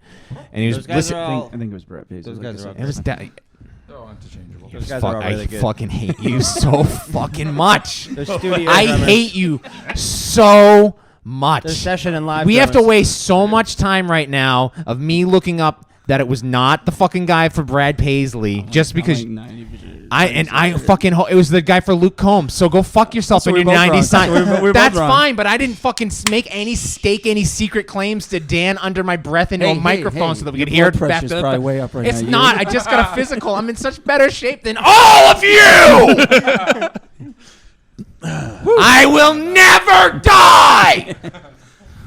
and he was Those guys are listening. all- I think it was Brad Paisley. Those guys are all It was They're all interchangeable. Those guys are all really I good. fucking hate you so fucking much. Their studio I drummers- hate you so much. Their session and live. We have to drummers. waste so much time right now of me looking up that it was not the fucking guy for Brad Paisley just because I'm like 90%. I fucking it was the guy for Luke Combs. So go fuck yourself So in we're your both wrong. 90s sign. So we're both That's wrong. fine, but I didn't fucking stake any secret claims to Dan under my breath into a microphone so that we your could hear blood it back. pressure's probably way up right It's now. not. I just got a physical. I'm in such better shape than all of you. I will never die.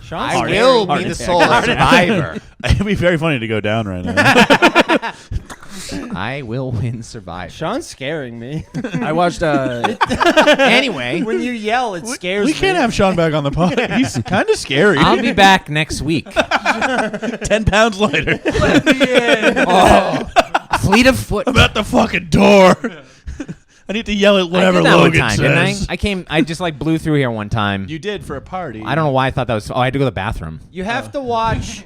Sean's I scary. will be the sole survivor. It'd be very funny to go down right now. I will win survivor. Sean's scaring me. I watched. Anyway, When you yell, it scares We me. can't have Sean back on the pod. He's kind of scary. I'll be back next week. 10 pounds lighter. Fleet of foot. I'm at the fucking door. I need to yell at whatever I did that Logan one time, didn't says. I just like blew through here one time. You did for a party. I don't know why I thought that was. Oh, I had to go to the bathroom. You have to watch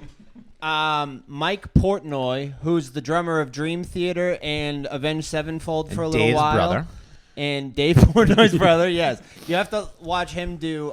Mike Portnoy, who's the drummer of Dream Theater and Avenged Sevenfold for a little Dave's while. brother. And Dave Portnoy's brother, yes. You have to watch him do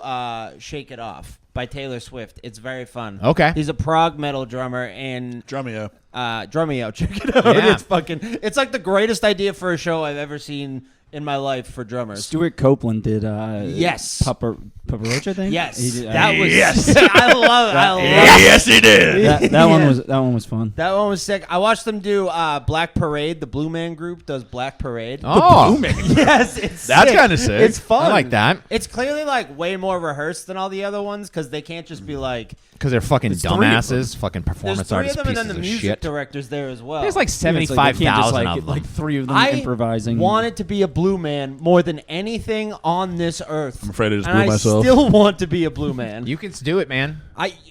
Shake It Off by Taylor Swift. It's very fun. Okay. He's a prog metal drummer and Drumeo. Drumeo. Check it out. Yeah. It's like the greatest idea for a show I've ever seen in my life for drummers. Stuart Copeland did. Yes. Papa Roach, I think. Yes. He did, That was Yes. I love it. I love it. Yes, he did. that one was fun. That one was sick. I watched them do Black Parade. The Blue Man Group does Black Parade. Oh, Yes, it's That's sick. kinda sick. It's fun. I like that. It's clearly like way more rehearsed than all the other ones because they can't just be like. because they're fucking There's three of dumbasses, fucking There's performance three artists, of them, and pieces then the of music shit. directors there as well. There's like Yeah, it's like they can't just, 75,000 like, of them. like 3 of them I improvising. wanted to be a blue man more than anything on this earth. I'm afraid I just and blew I myself. still want to be a blue man. You can do it, man.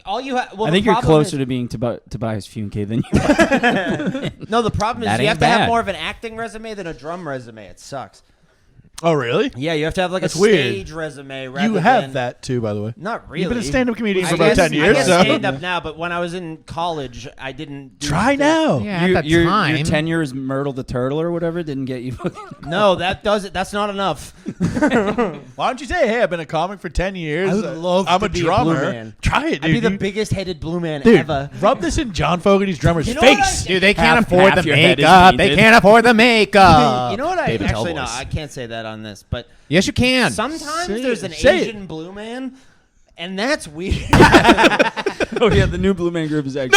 All you have. Well, I the think you're problem closer is- to being Tobias Funke than you are. No, the problem is That you ain't have to have bad. more of an acting resume than a drum resume. It sucks. Oh, really? Yeah, you have to have like That's a weird. stage resume. Rather You have than, that too, by the way. Not really. You've been a stand-up comedian for I about guess- 10 years, I guess so stand up now, but when I was in college, I didn't do try now. Yeah, at that time. Your tenure as Myrtle the Turtle or whatever didn't get you. No, that does it. That's not enough. Why don't you say, hey, I've been a comic for 10 years. I would love I'm to a be a drummer. blue man. Try it, dude. I'd be the You- biggest headed blue man dude, ever. rub this in John Fogerty's drummer's You know what face. Dude, they can't Half- afford half the your head is makeup. They painted. can't afford the makeup. You know what? I David actually no, Tellboys. I can't say that on this, but Yes, you can. sometimes Say there's it. an Say it. Asian blue man, and that's weird. Oh yeah, the new Blue Man Group is actually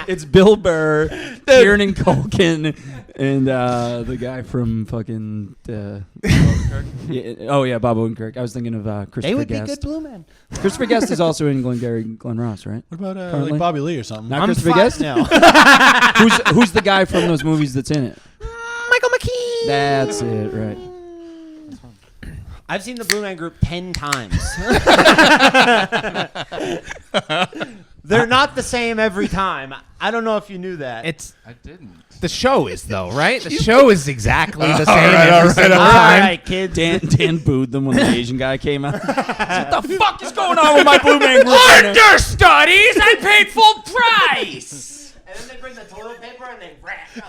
it's Bill Burr, Kieran Culkin, and the guy from fucking Bob Odenkirk. I was thinking of They Christopher would be Guest. good blue men. Christopher Guest is also in Glenn Ross, right? What about Currently? like Bobby Lee or something? Not Christopher fine Guest. now. Who's the guy from those movies that's in it? Michael McKean. That's it, right? I've seen the Blue Man Group 10 times. They're not the same every time. I don't know if you knew that. It's I didn't. the show is though, right? The show is exactly the same right, every all right, single all time. right, kids. Dan booed them when the Asian guy came out. What the fuck is going on with my Blue Man Group right now? Understudies, I paid full price. And then they bring the toilet paper and they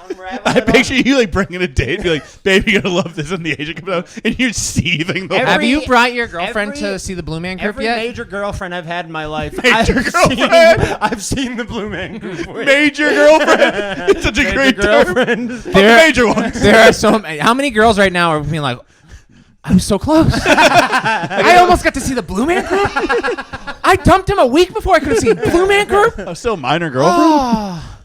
unravel I it all. picture you like bringing a date and be like, baby, you're going to love this. And the Asian comes out and you're seething the Every- Have you brought your girlfriend every- to see the Blue Man Group Every yet? major girlfriend I've had in my life, Major girlfriend? I've seen the Blue Man Group. with. major girlfriend. It's such a Major great girlfriend. term. The major ones. There are so many. How many girls right now are being like, I was so close. I almost got to see the Blue Man Group. I dumped him a week before I could have seen Blue Man Group. I'm still a minor girlfriend. Oh,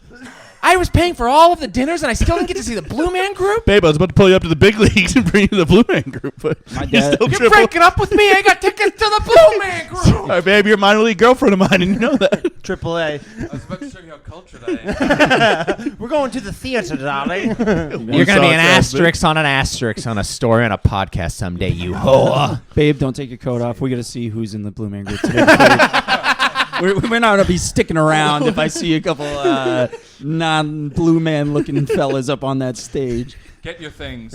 I was paying for all of the dinners and I still didn't get to see the Blue Man Group. Babe, I was about to pull you up to the big leagues and bring you to the Blue Man Group. But My you're dad- still You're triple. breaking up with me. I got tickets to the Blue Man Group. All right, babe, you're a minor league girlfriend of mine and you know that. Triple A. I was about to show you how cultured I am. We're going to the theater, darling. You're going to be an asterisk on a story on a podcast someday, you hoe. Babe, don't take your coat off. We got to see who's in the Blue Man Group today. we're not gonna be sticking around if I see a couple non-blue man looking fellas up on that stage. Get your things.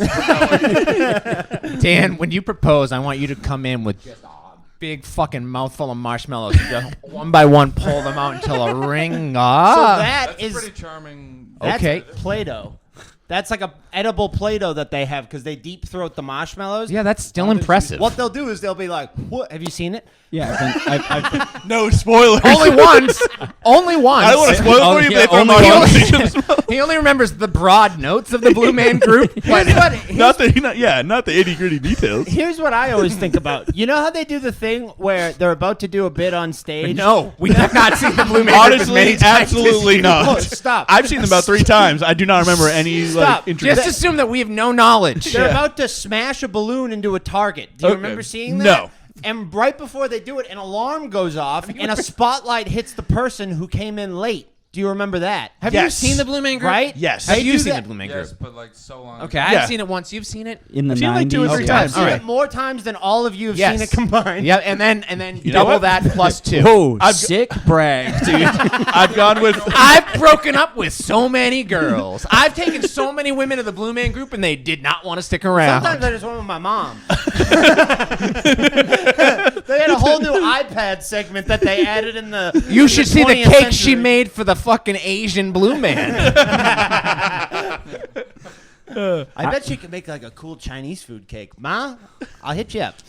Dan, when you propose, I want you to come in with just a big fucking mouthful of marshmallows. Just one by one, pull them out until a ring up. So That's is pretty charming. that's Okay. Play-Doh. That's like a edible Play-Doh that they have because they deep throat the marshmallows. Yeah, that's still impressive. What they'll do is they'll be like, "What? Have you seen it?" Yeah, I've No spoilers. Only once. Only once. I don't want to spoil it for you, yeah, but they only throw once. my He only remembers the broad notes of the Blue Man Group. Here's what, not the itty gritty details. here's what I always think about. You know how they do the thing where they're about to do a bit on stage? No, we have not seen the Blue Man Group as many Honestly, times. absolutely not. Oh, stop. I've seen them about 3 times. I do not remember any Stop. Just assume that we have no knowledge. They're about to smash a balloon into a target. Do you Okay. remember seeing that? No. And right before they do it, an alarm goes off and a spotlight hits the person who came in late. Do you remember that? Have Yes. you seen the Blue Man Group? Right? Yes. Have They you do seen that. the Blue Man Yes, Group? but like so long. Okay, Yeah. I've seen it once. You've seen it? in the I've seen it 90s. like 2 or 3 Okay. times. I've seen All it more times than all of you have Yes. seen it combined. Yeah, and then know double what? that plus 2. Oh, sick brag, dude. I've gone with. I've broken up with so many girls. I've taken so many women to the Blue Man Group, and they did not want to stick around. Sometimes I just went with my mom. They had a whole new iPad segment that they added in the. You should see the 20th cake century. she made for the fucking Asian Blue Man. I bet she could make like a cool Chinese food cake. Ma, I'll hit you up.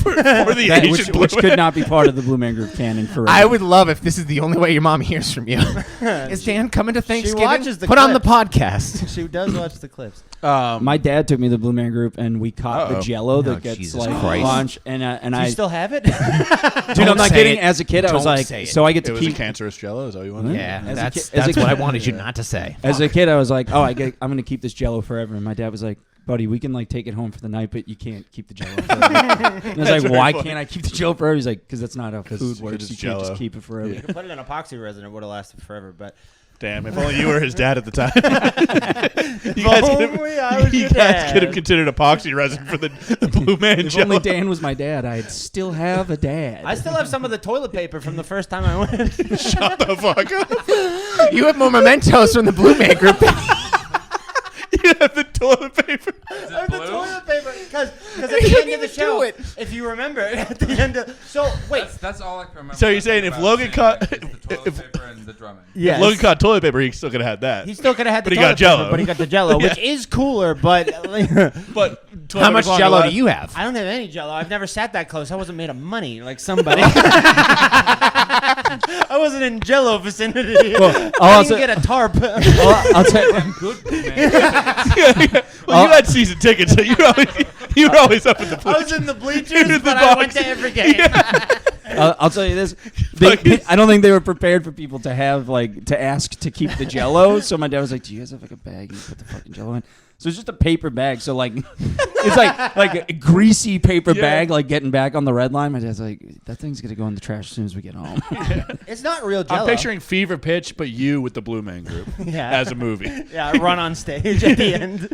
for the That- Asian which Blue which could not be part of the Blue Man Group canon forever. I would love if this is the only way your mom hears from you. Is Dan coming to Thanksgiving? watches the Put on the clips. podcast. She does watch the clips. My dad took me to the Blue Man Group, and we caught the Uh-oh. Jello that Oh, gets Jesus like Christ. launched, and Do I you still have it? dude, Don't I'm not say kidding. it. As a kid, I was Don't like, say it. so I get It to was a keep. cancerous Jello. Is that what you want? Yeah, As a that's kid- as a what I kid- wanted you not to say. As a kid, I was like, I'm gonna keep this Jello forever, and my dad was like, buddy, we can like take it home for the night, but you can't keep the Jello forever. And I was like, very why funny. can't I keep the Jello forever? He's like, because that's not how food 'Cause works. it's You can't just Jell-O. keep it forever. Yeah. Put it in epoxy resin, it would have lasted forever. But Damn, if only you were his dad at the time. you only I was you your guys dad. could have considered epoxy resin for the Blue Man If Jello. only Dan was my dad, I'd still have a dad. I still have some of the toilet paper from the first time I went. Shut the fuck up. You have more mementos from the Blue Man Group. You have the toilet paper. I have the blue? toilet paper because at You the didn't end of the even show, do it. if you remember, at the end of wait, That's all I can remember. So you're saying if Logan caught caught- the toilet if- paper and the drumming. yes. If Logan caught toilet paper, he still could have had that. He still could have had the But he toilet got Jell-O. paper, but he got the Jello, which is cooler. But But How much Jello do you have? I don't have any Jello. I've never sat that close. I wasn't made of money like somebody. I wasn't in Jello vicinity. Well, I also- didn't get a tarp. I'll tell you. Good man. Well, you had season tickets, so you were always up in the I place. was in the bleachers, In the but I went box. to every game. I'll tell you this. Fucking- I don't think they were prepared for people to have to ask to keep the Jello. So my dad was like, "Do you guys have like a bag you put the fucking Jello in?" So it's just a paper bag. So it's like a greasy paper Yeah. bag, like getting back on the red line. My dad's like, "That thing's gonna go in the trash as soon as we get home." It's not real Jello. I'm picturing Fever Pitch, but you with the Blue Man Group Yeah. as a movie. Yeah, I run on stage at the end.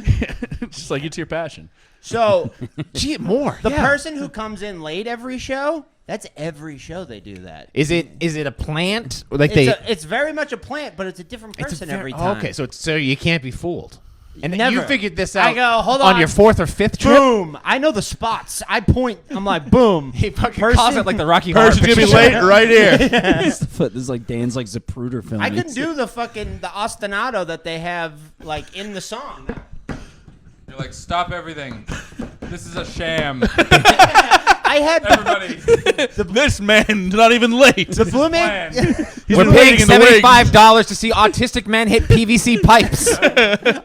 It's just like it's your passion. So Gee, more. the Yeah. person who comes in late every show, that's every show they do that. Is it a plant? Like It's very much a plant, but it's a different it's a person ver- every time. Okay, so you can't be fooled. And Never. you figured this out I go, hold on on. your 4th or 5th trip? Boom! I know the spots. I point. I'm like, boom. He fucking Person- calls it like the Rocky Horror Person's gonna be Picture late Show. right here. This is like Dan's like Zapruder film. I can do the ostinato that they have like in the song. You're like, stop everything. This is a sham. I had Everybody. This man's not even late. the Blue Man. Plan. He's We're been paying waiting in the wings. $75 to see autistic men hit PVC pipes.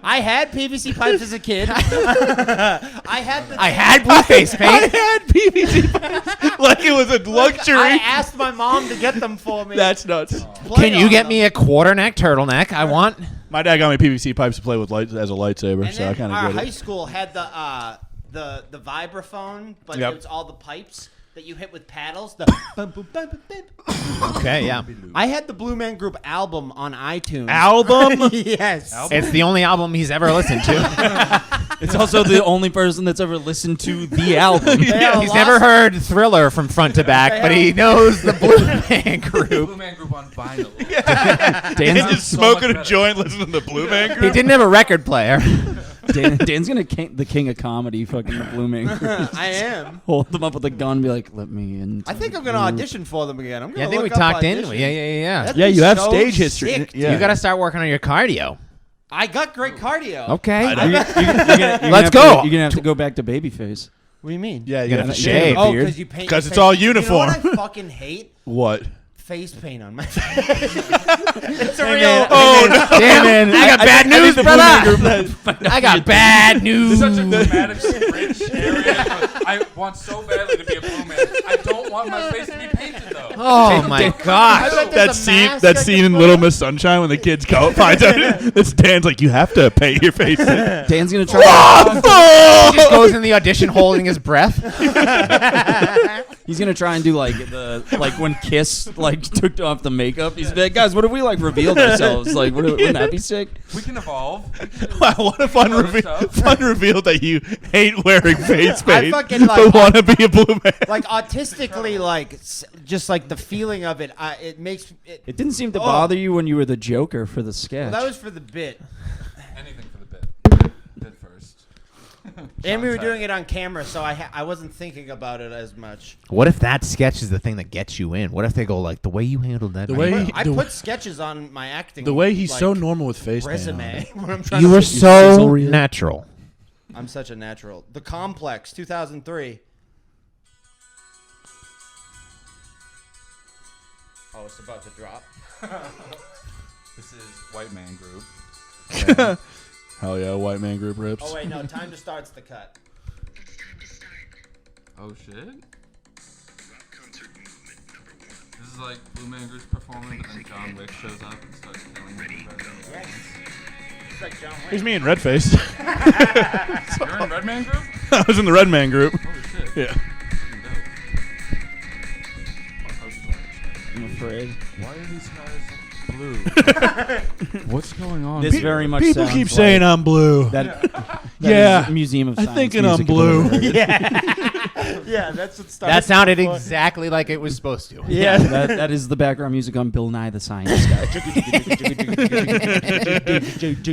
I had PVC pipes as a kid. I had the. I had blue face I paint. had PVC pipes like it was a luxury. I asked my mom to get them for me. That's nuts. Play Can you on get them. me a quarter-neck turtleneck? I want. My dad got me PVC pipes to play with as a lightsaber, And so I then kind our of high get it. school had the vibraphone, but Yep. it was all the pipes. that you hit with paddles. The bum, bum, bum, bum, bum. Okay, yeah. I had the Blue Man Group album on iTunes. Album? Yes. It's the only album he's ever listened to. It's also the only person that's ever listened to the album. He's never heard Thriller from front to back, but he knows the Blue Man Group. Blue Man Group on vinyl. Dan's, Just so smoking much a better. joint, listening to the Blue Man He Group. didn't have a record player. Dan's gonna the king of comedy, fucking the Blue Man Group. I am. Hold them up with a gun, and be like, "Let me in." I think I'm gonna audition for them again. I'm gonna Yeah, I think we look up talked in. audition. Yeah. That'd Yeah, be you have so stage history. sick, Yeah. You got to start working on your cardio. I got great cardio. Okay. You're gonna Let's have go. You're gonna have to go back to babyface. What do you mean? Yeah, you You got gotta to shave. shave. Oh, beard. because you paint. 'Cause your it's all face. uniform. You know what I fucking hate? What? Face paint on my face. It's a real. man. Oh, no. Damn, I got bad news, brother. I got bad It's news. such a dramatic, rich area. I want so badly to be a blue man. I don't want my face to be painted though. Oh my gosh. That scene in Little Miss Sunshine when the kids go finds out it's Dan's like, you have to paint your face. Dan's gonna try. He just goes in the audition holding his breath. He's gonna try and do like when Kiss like took off the makeup. He's like, guys, what if we like revealed ourselves? Like, wouldn't that be sick? We can evolve. We can do Wow, what a fun other reveal! stuff. Fun reveal that you hate wearing face paint, fucking, like, but want to be a blue man. Like autistically, like just like the feeling of it. It makes it. It didn't seem to Oh. bother you when you were the Joker for the sketch. Well, that was for the bit, anything for the bit. Did first. and we were doing it on camera, so I wasn't thinking about it as much. What if that sketch is the thing that gets you in? What if they go like, the way you handled that? The way- I the- put sketches on my acting. The way he's like, so normal with face paint. resume. When I'm trying you to were fit- so natural. I'm such a natural. The Complex, 2003. Oh, it's about to drop. This is White Man Group. Hell yeah, white man group rips. Oh wait, no. Time to start's the cut. Oh shit. This is like Blue Man Group's performing, but then John Wick shows up and starts killing everybody. It's like John Wick. Here's me in red face. You're in Red Man Group? I was in the red man group. Holy shit. Yeah. Fucking dope. I was just like, I'm afraid. why are these guys blue? What's going on? This here? very much People sounds keep like saying I'm blue. that. Yeah. is Museum of I'm Science thinking I'm music if blue. I've ever heard it. Yeah, that's what starts. That sounded exactly like it was supposed to. Yeah, that is the background music on Bill Nye the Science Guy.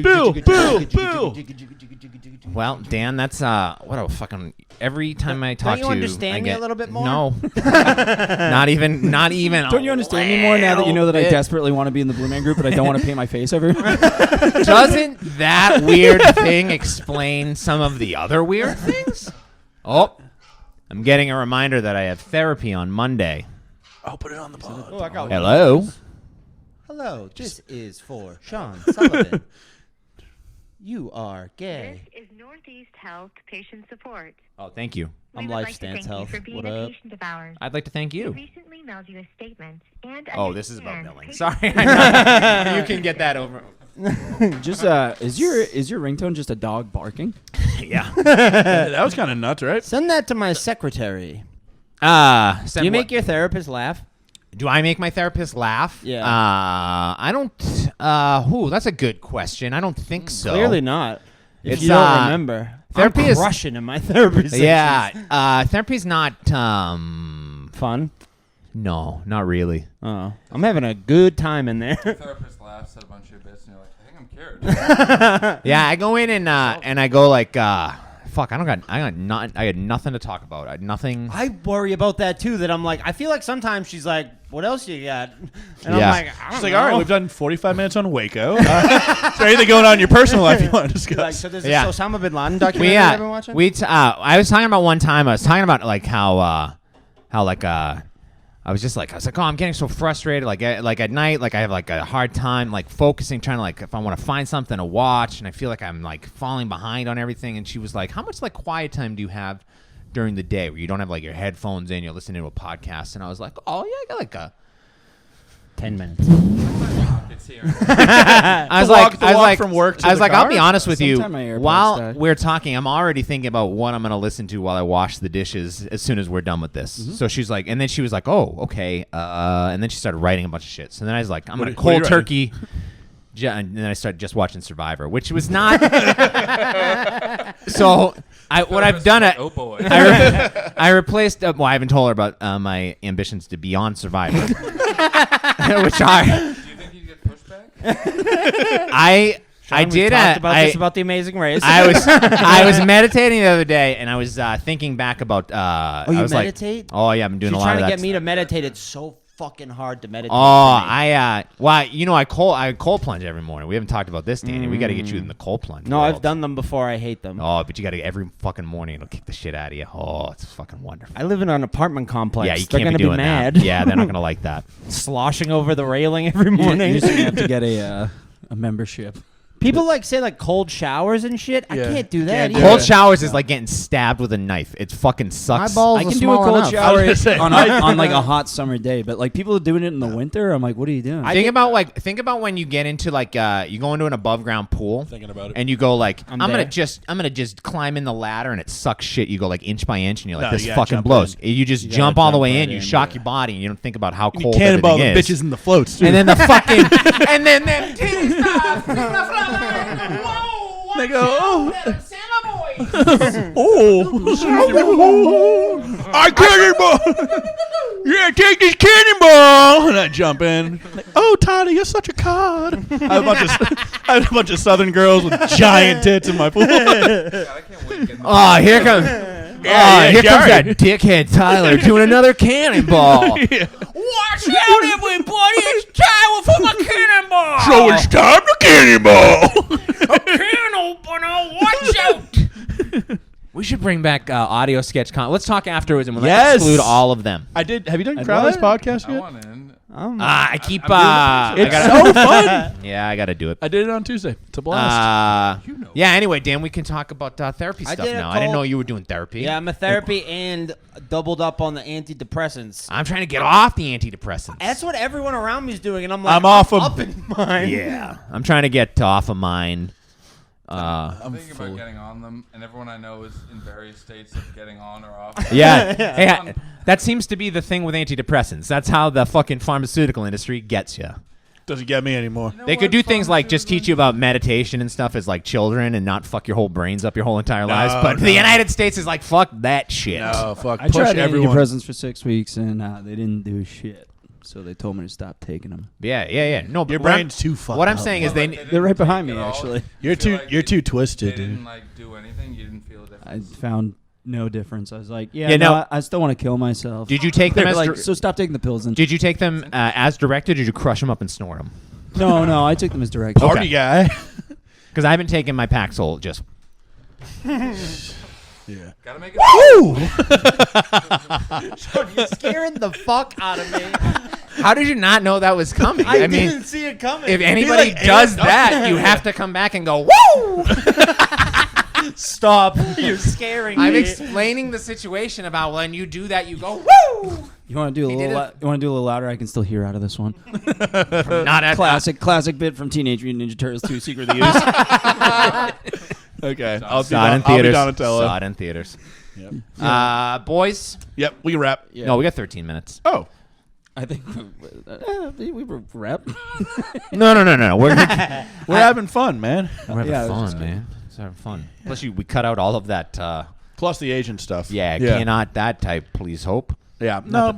Bill, Bill, Bill. Well, Dan, that's what a fucking. Every time I talk you to you, understand I me get, a little bit more? No, not even. Don't you understand me more now that you know that I desperately want to be in the Blue Man Group, but I don't want to paint my face ever? Doesn't that weird thing explain some of the other weird things? Oh, I'm getting a reminder that I have therapy on Monday. I'll put it on the pod. Oh, I got one. Hello. Hello, this is for Sean Sullivan. You are gay. This is Northeast Health Patient Support. Oh, thank you. We I'm would Life like to Stance thank Health. you for being What a up? patient of ours. I'd like to thank We you. recently mailed you a statement and Oh, this is about understand billing. patient- Sorry, I'm not- you can get that over. Just is your ringtone just a dog barking? Yeah. That was kind of nuts, right? Send that to my secretary. Do You make your therapist laugh? Do I make my therapist laugh? Yeah. I don't. That's a good question. I don't think so. Clearly not. If It's, you don't remember, therapy I'm is- crushing in my therapy sessions. Yeah. Therapy's not. Fun. No, not really. Oh, I'm having a good time in there. Therapist laughs at a bunch of your bits, and you're like, I think I'm cured. Yeah, I go in and I go like, fuck. I had nothing to talk about. I had nothing. I worry about that too. That I'm like, I feel like sometimes she's like, "What else you got?" And Yeah. I'm like, I don't She's like, know. all right, we've done 45 minutes on Waco. Is there anything going on in your personal life you want to discuss? Like, so there's Yeah. this Osama bin Laden documentary I've been watching. I was talking about one time. I was talking about like how I was like, oh, I'm getting so frustrated. Like at night, like I have like a hard time like focusing, trying to like if I want to find something to watch, and I feel like I'm like falling behind on everything. And she was like, how much like quiet time do you have during the day where you don't have like your headphones in, you're listening to a podcast? And I was like, oh yeah, I got like a 10 minutes. optics here. I was walk from work to I was the like, I'll car? be honest with you. Sometime my AirPods While die. we're talking, I'm already thinking about what I'm gonna listen to while I wash the dishes as soon as we're done with this. So she's like, and then she was like, oh, okay, and then she started writing a bunch of shit. So then I was like, I'm gonna what are you cold turkey. And then I started just watching Survivor, which was not. So what I've done, Oh boy. I replaced. Well, I haven't told her about my ambitions to be on Survivor, which are. Do you think you get pushback? I We've did. talked about this about The Amazing Race. I was meditating the other day, and I was thinking back about. Oh, I you was meditate? Like, oh yeah, I'm doing She's a lot trying of to that. get me to meditate. It's so fucking hard to meditate. Oh, for me. I cold plunge every morning. We haven't talked about this, Danny. We got to get you in the cold plunge. No, world. I've done them before. I hate them. Oh, but you got to every fucking morning. It'll kick the shit out of you. Oh, it's fucking wonderful. I live in an apartment complex. Yeah, you They're can't gonna be doing mad. that. Yeah, they're not gonna like that. Sloshing over the railing every morning. You're just gonna have to get a membership. People say cold showers and shit. I Yeah. can't do that. Can't do either. Cold showers is like getting stabbed with a knife. It fucking sucks. My balls I are can do a small cold enough. shower I was gonna say, on like a hot summer day, but like people are doing it in the winter. I'm like, what are you doing? Think about when you get into like you go into an above ground pool. Thinking about it. And you go like I'm there. gonna just climb in the ladder and it sucks shit. You go like inch by inch and you're like No, this you gotta fucking jump blows. in. You just You jump gotta all the jump way right in. You in, shock yeah. your body and you don't think about how You cold cannonball the everything is. bitches in the floats too. And then the fucking and then them titties start whoa, they go, oh, Santa boy. oh, I cannonball. Yeah, take this cannonball. And I jump in. Like, oh, Toddy, you're such a cod. I have a bunch of Southern girls with giant tits in my pool. God, I can't wait to get in the Oh, here comes. Here comes that dickhead Tyler doing another cannonball. Watch out, everybody! It's time for my cannonball. So it's time to cannonball. Can opener, watch out! We should bring back audio sketch Let's talk afterwards, and we'll Yes. exclude all of them. I did. Have you done I Crowley's did. podcast I yet? want in. I keep. I'm doing It's I gotta, so fun. yeah, I got to do it. I did it on Tuesday. It's a blast. You know. Yeah. Anyway, Dan, we can talk about therapy I stuff did a now. I didn't call- know you were doing therapy. Yeah, I'm a therapy and doubled up on the antidepressants. I'm trying to get off the antidepressants. That's what everyone around me is doing, and I'm like, I'm off 'em. up in mine. Yeah, I'm trying to get off of mine. I'm thinking about getting on them, and everyone I know is in various states of getting on or off. Yeah. Hey, that seems to be the thing with antidepressants. That's how the fucking pharmaceutical industry gets you. Doesn't get me anymore. They could do things like just teach you about meditation and stuff as like children and not fuck your whole brains up your whole entire lives. But the United States is like, fuck that shit. No, fuck. I Push tried everyone. antidepressants for 6 weeks and they didn't do shit. So they told me to stop taking them. Yeah. No, but Your what I'm- brain's too fucked What I'm up. saying is They're right behind me, actually. You're too twisted, They dude. didn't like do anything. You didn't feel a I difference. found no difference. I was like, Yeah, no. I still want to kill myself. Did you take them They're as like, dir- so stop taking the pills. And Did you take them as directed, or did you crush them up and snort them? no, I took them as direct. Party guy. Because I haven't taken my Paxil. Just Yeah. Gotta make it. You're scaring the fuck out of me. how did you not know that was coming? I mean, didn't see it coming. if anybody does that, you have to come back and go, woo! Stop. You're scaring I'm me. explaining the situation about when you do that, you go, woo! You want to do a He little? did it. You want to do a little louder? I can still hear out of this one. Not at Classic bit from Teenage Mutant Ninja Turtles 2: Secret of the Use. Okay. I'll Saw it in I'll be theaters. Donatello. Saw it in theaters. Yep. Boys. Yep. We wrap. Yeah. No, we got 13 minutes. Oh. I think we were rep. No. We're We're having fun, man. having Yeah, it was fun, just man. It's having fun. Plus, we cut out all of that. Plus the Asian stuff. Cannot that type. Please hope. Yeah. No.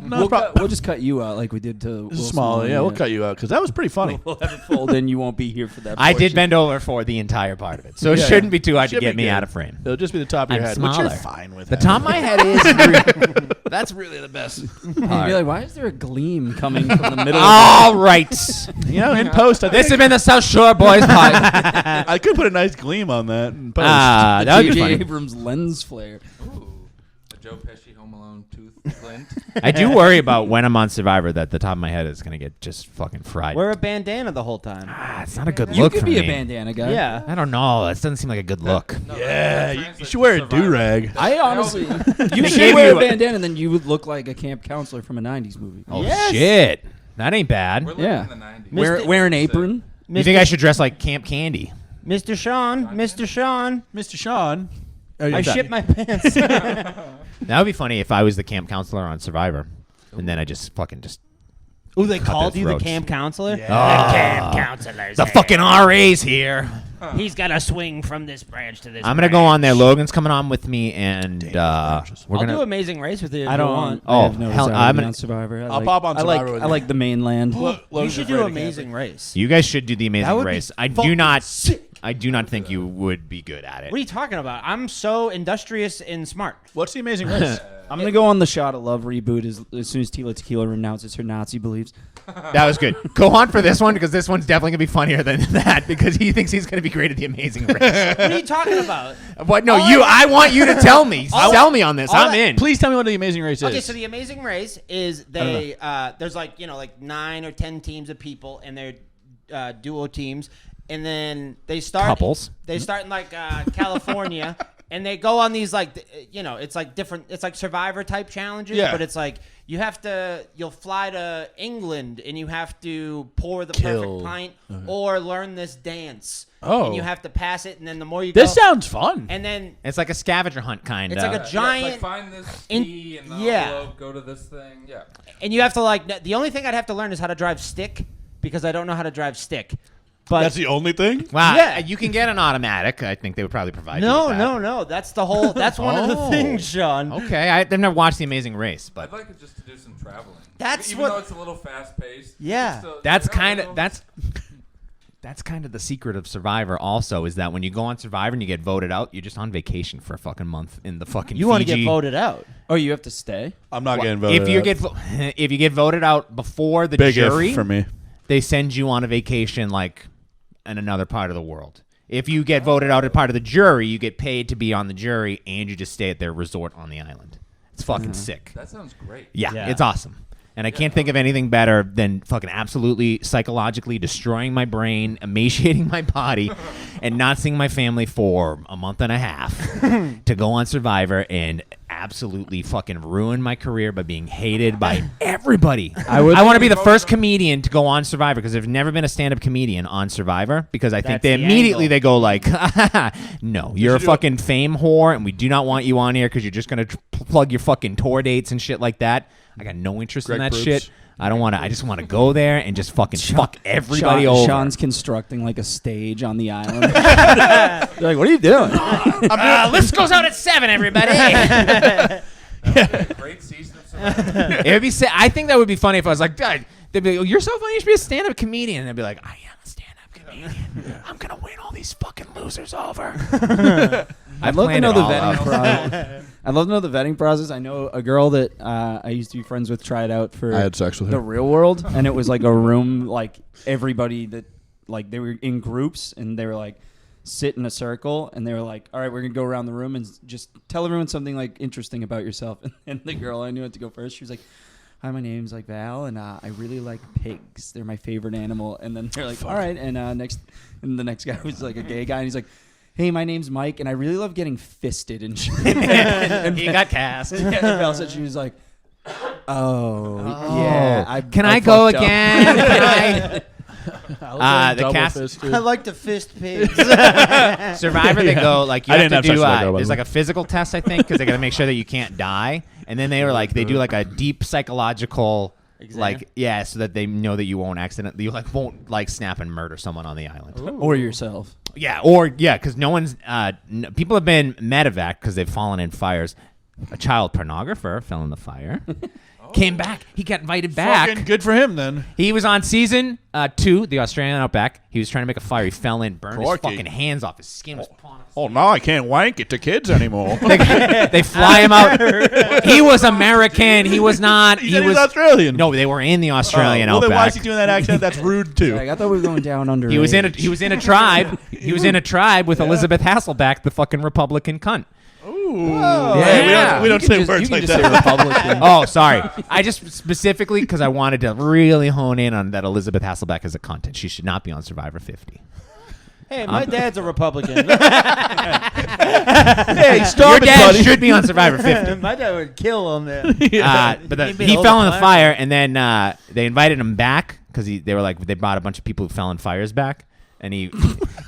We'll just cut you out like we did to This is Will small. Smith, Yeah, we'll cut you out because that was pretty funny. We'll have it fold in. You won't be here for that. I did portion. bend over for the entire part of it, so it Yeah. shouldn't be too hard to Should get be me good. out of frame. It'll just be the top of your I'm head, which smaller. you're fine with. The that. top of my head is. That's really the best. You'd be like, why is there a gleam coming from the middle? All right. You know, in post, I This think has been the South Shore Boys podcast. I could put a nice gleam on that in post. That would be J.J. funny. Abrams lens flare. Ooh, the Joe Pesci Home Alone tooth glint. I do worry about when I'm on Survivor that the top of my head is gonna get just fucking fried. Wear a bandana the whole time. It's not a good You look could for be me. a bandana guy. Yeah. I don't know. That doesn't seem like a good look. No, Yeah, that you translates should wear a to Survivor. do-rag. I honestly, you They should gave wear you a a- bandana, and then you would look like a camp counselor from a '90s movie. Oh Yes. shit! That ain't bad. We're living Yeah. in the 90s. Wear an apron. You think I should dress like Camp Candy? Mr. Sean, Mr. Sean, Mr. Sean. I shit my pants. That would be funny if I was the camp counselor on Survivor, and then I just fucking just. Ooh, they Cut called their you the throats. camp counselor? Camp counselors. The fucking RA's here. He's got to swing from this branch to this I'm gonna go on there. Logan's coming on with me, and we're I'll gonna. do Amazing Race with you if I you don't want. I have Oh, no hell, desire I'm to be gonna- on Survivor. I'll pop on Survivor with I you. like the mainland. You should do Amazing Race. You guys should do the That Amazing would be Race. I fucking do not. sick. I do not think you would be good at it. What are you talking about? I'm so industrious and smart. What's the Amazing Race? I'm gonna go on the Shot of Love reboot as soon as Tila Tequila renounces her Nazi beliefs. That was good. Go on for this one because this one's definitely gonna be funnier than that because he thinks he's gonna be great at the Amazing Race. What are you talking about? What? No, All you. I- I want you to tell me. All Sell me on this. all I'm I- in. Please tell me what the Amazing Race is. Okay, so the Amazing Race is they there's like like 9 or 10 teams of people and they're duo teams, and then they start Couples. They start in like California, and they go on these like it's like different. It's like Survivor type challenges, Yeah. but it's like you'll fly to England and you have to pour the Kill. perfect pint or learn this dance. Oh. And you have to pass it, and then the more you This go, sounds fun. and then It's like a scavenger hunt kind of. it's like a giant. Like find this in- key in the yeah. envelope, go to this thing. Yeah. And you have to the only thing I'd have to learn is how to drive stick because I don't know how to drive stick. But That's the only thing? Wow. Yeah. You can get an automatic. I think they would probably provide you no, with that. no. That's the whole. That's one of the Oh. things, Sean. Okay, I've never watched The Amazing Race, I'd but like it just to do some traveling. That's even what- though it's a little fast paced. Yeah. that's kind of that's kind of the secret of Survivor. Also, is that when you go on Survivor and you get voted out, you're just on vacation for a fucking month in the fucking. You want to Fiji. get voted out? Oh, you have to stay? I'm not getting voted If you out. if you get voted out before the Big jury, if for me. they send you on a vacation like in another part of the world. If you get voted out as part of the jury, you get paid to be on the jury and you just stay at their resort on the island. It's fucking sick. That sounds great. Yeah, Yeah. it's awesome. And I can't think of anything better than fucking absolutely psychologically destroying my brain, emaciating my body, and not seeing my family for a month and a half to go on Survivor and absolutely fucking ruin my career by being hated by everybody. I want to be the first comedian to go on Survivor because there's never been a stand-up comedian on Survivor because I think That's they the immediately angle. they go like, no, you're a should do fucking fame whore and we do not want you on here because you're just going to plug your fucking tour dates and shit like that. I got no interest in Greg that Proops. shit. I don't want to. I just want to go there and just fucking fuck everybody over. Sean's constructing like a stage on the island. They're like, what are you doing? List goes out at 7, everybody. Great season of Survivor. It would be. I think that would be funny if I was like, "God," they'd be like, "You're so funny. You should be a stand-up comedian." And I'd be like, "I am a stand-up comedian. I'm gonna win all these fucking losers over." I'd love to know the vetting process. I'd love to know the vetting process. I know a girl that I used to be friends with tried out for I had sex with the her. real world, and it was like a room, like everybody that, like they were in groups, and they were like sit in a circle, and they were like, all right, we're gonna go around the room and just tell everyone something like interesting about yourself. And the girl I knew had to go first. She was like, hi, my name's like Val, and I really like pigs. They're my favorite animal. And then they're like, all right, and the next guy was like a gay guy, and he's like, hey, my name's Mike, and I really love getting fisted and shit. and He got cast. and Val said she was like, oh. Yeah. Can I go fucked up." again? Can the cast- I like to fist pigs. Survivor, they go like you I have didn't to have do. sex with that girl, by There's the like way. a physical test, I think, because they got to make sure that you can't die. And then they were like, they do like a deep psychological, Exam? like so that they know that you won't accidentally, you won't like snap and murder someone on the island. Or yourself. Yeah, because no one's people have been medevac because they've fallen in fires. A child pornographer fell in the fire. Came back. He got invited back. Fucking good for him then. He was on season 2, the Australian Outback. He was trying to make a fire. He fell in, burned his Crikey. fucking hands off. His skin was pawing. Oh, no, I can't wank it to kids anymore. They fly him out. He was American. He was not. He was Australian. No, they were in the Australian well, then why is Outback. he doing that accent? That's rude too. Like, I thought we were going down under. He was in a tribe. He was in a tribe with Elizabeth Hasselbeck, the fucking Republican cunt. Ooh. Yeah. We don't You say can just- words you can like just say that. Republican. Oh, sorry. I just specifically because I wanted to really hone in on that Elizabeth Hasselbeck is a cunt and she should not be on Survivor 50. Hey, my dad's a Republican. Hey, stop Your it, dad buddy. should be on Survivor 50. My dad would kill him there. But He'd be he holding fell in the fire. fire, and then they invited him back because they were like they brought a bunch of people who fell in fires back, and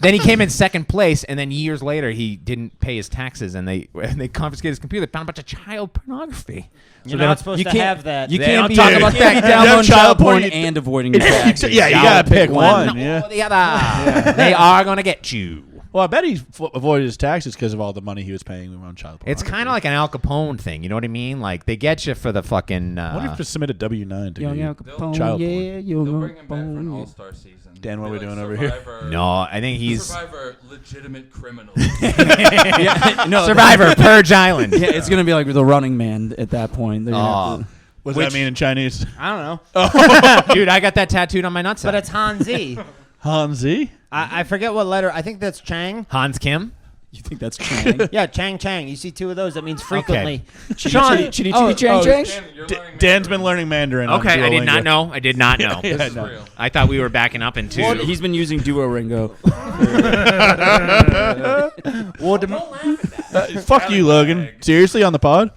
then he came in second place, and then years later he didn't pay his taxes, and they confiscated his computer, found a bunch of child pornography. You're not supposed to have that. You They can't don't be talk you about can't be that. You have downloading child child porn porn, and avoiding your taxes. Yeah, you gotta pick one. One Yeah. or the other. They are gonna get you. Well, I bet he avoided his taxes because of all the money he was paying on child porn. It's kind of like an Al Capone thing, you know what I mean? Like they get you for the fucking. I wonder if he submitted W-9 to Young you. Al Capone, Child porn. yeah, young They'll Al bring him back for an Capone. all-star season. Dan, what Be are we like doing over here? Survivor- no, I think he's Survivor legitimate criminal. Yeah, no, Survivor Purge Island. Yeah, it's gonna be like the Running Man at that point. They're gonna have to- What does that mean in Chinese? I don't know. Dude, I got that tattooed on my nutsack. But it's Hanzi. Hanzi? I forget what letter. I think that's Chang. Hans Kim. You think that's Chang? Yeah, Chang. You see two of those. That means frequently. Sean, chitty chang chang. Dan, you're learning Dan's been learning Mandarin. on Okay, I did not Duolingo. know. I did not know. Yeah, This is no. real. I thought we were backing up into. He's been using Duolingo. Fuck you, Logan. Seriously, on the pod?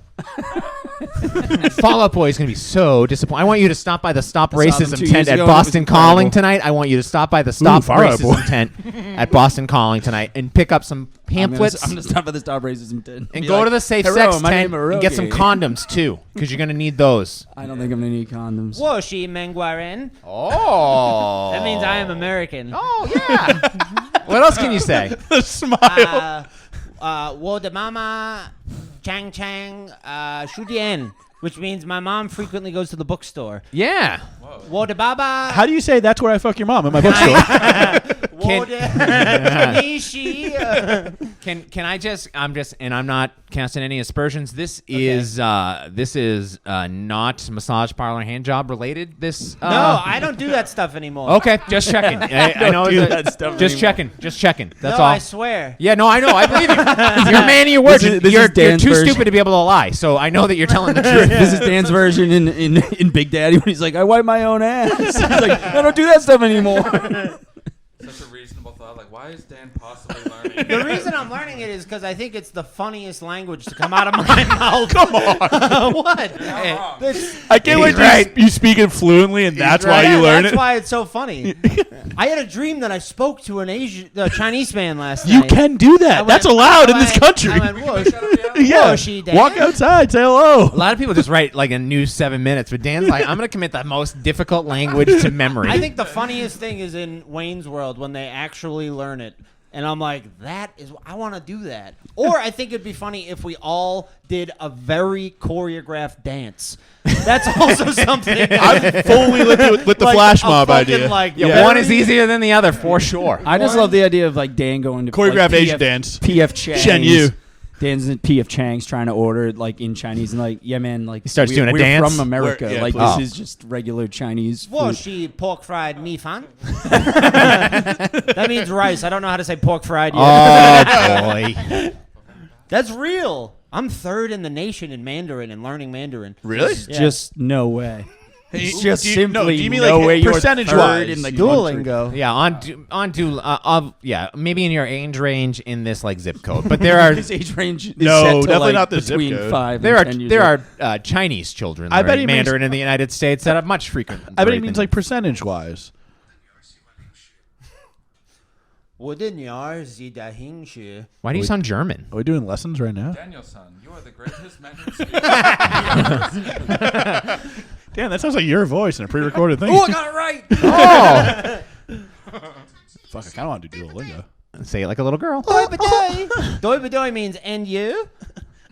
Fall Out Boy is going to be so disappointed. I want you to stop by the Stop saw them Racism 2 tent years at ago and it was Boston incredible. Calling tonight. I want you to stop by the Stop Fall Out Boy. Racism tent at Boston Calling tonight and pick up some pamphlets I'm gonna stop at the Stop Racism tent. and Be go like, to the Safe "Hello, Sex my tent name is and get some Rogi." condoms too, because you're going to need those. I don't think I'm gonna need condoms. Woshi Menguaren. Oh. That means I am American. Oh, yeah. What else can you say? The smile. Wo de mama Chang Shudien, which means my mom frequently goes to the bookstore. Yeah. Wo de baba. How do you say that's where I fuck your mom in my bookstore? Wo de Nishi. Can I just? And I'm not casting any aspersions. This is not massage parlor hand job related. This No, I don't do that stuff anymore. Okay, just checking. I know do it's that stuff just anymore. checking. That's No, all. I swear. Yeah, no, I know. I believe you. You're a man of your word. This is You're Dan's too version. stupid to be able to lie. So I know that you're telling the truth. This is Dan's version in Big Daddy when he's like, I wipe my own ass. He's like, I don't do that stuff anymore. Such a reasonable thought. Like, why is Dan possibly learning? The reason I'm learning it is because I think it's the funniest language to come out of my mouth. Come on. What? You're not wrong. I can't wait till you speak it fluently, and that's why you learn That's it. why it's so funny. I had a dream that I spoke to a Chinese man last You night. can do that. I That's went- allowed I in this went- country. I went, whoosh. Yeah. Woshi, Dan. Walk outside, say hello. A lot of people just write like a new 7 minutes, but Dan's like, I'm going to commit the most difficult language to memory. I think the funniest thing is in Wayne's World when they actually learn it. And I'm like, I want to do that. Or I think it'd be funny if we all did a very choreographed dance. That's also something. I'm fully with the Like flash a mob fucking, idea. like, Yeah. one is easier than the other for sure. I just love the idea of like Dan going to Choreographed like, Asian dance. PF Chang's. Shen Yu. Dan's at PF Chang's trying to order like in Chinese and like, yeah man, like He starts doing a we're dance? from America. We're- yeah, like please. this is just regular Chinese food. Woshi pork fried mi fan. That means rice. I don't know how to say pork fried yet. Oh, boy. That's real. I'm third in the nation in Mandarin and learning Mandarin. Really? It's just no way. It's just do you- simply no, do you mean no like way you're percentage-wise? third in the country. Duolingo. Yeah, yeah, maybe in your age range in this like zip code, but there are His age range is No, set to definitely like not the zip between code. 5 there and are 10 years there old. are Chinese children I bet learning he means- Mandarin in the United States that have much frequent. I bet he means like percentage wise. 我的女儿是的兴趣。 Why do you sound German? Are we doing lessons right now? Daniel-san, you are the greatest Mandarin speaker. Damn, that sounds like your voice in a pre-recorded thing. Oh, I got it right. Oh, Fuck, I kind of want to do Duolingo. say it like a little girl. Doi badoi. Doi badoi means and you.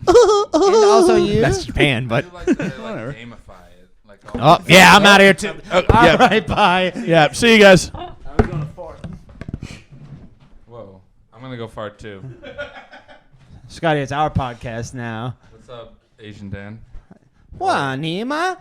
And also you. That's Japan, I but do like to like, gamify it. Like, oh yeah, I'm out of here too. Oh, All yeah, right, bye. yeah. See you guys. Whoa, I'm gonna go far too. Scotty, it's our podcast now. What's up, Asian Dan? 哇，你吗？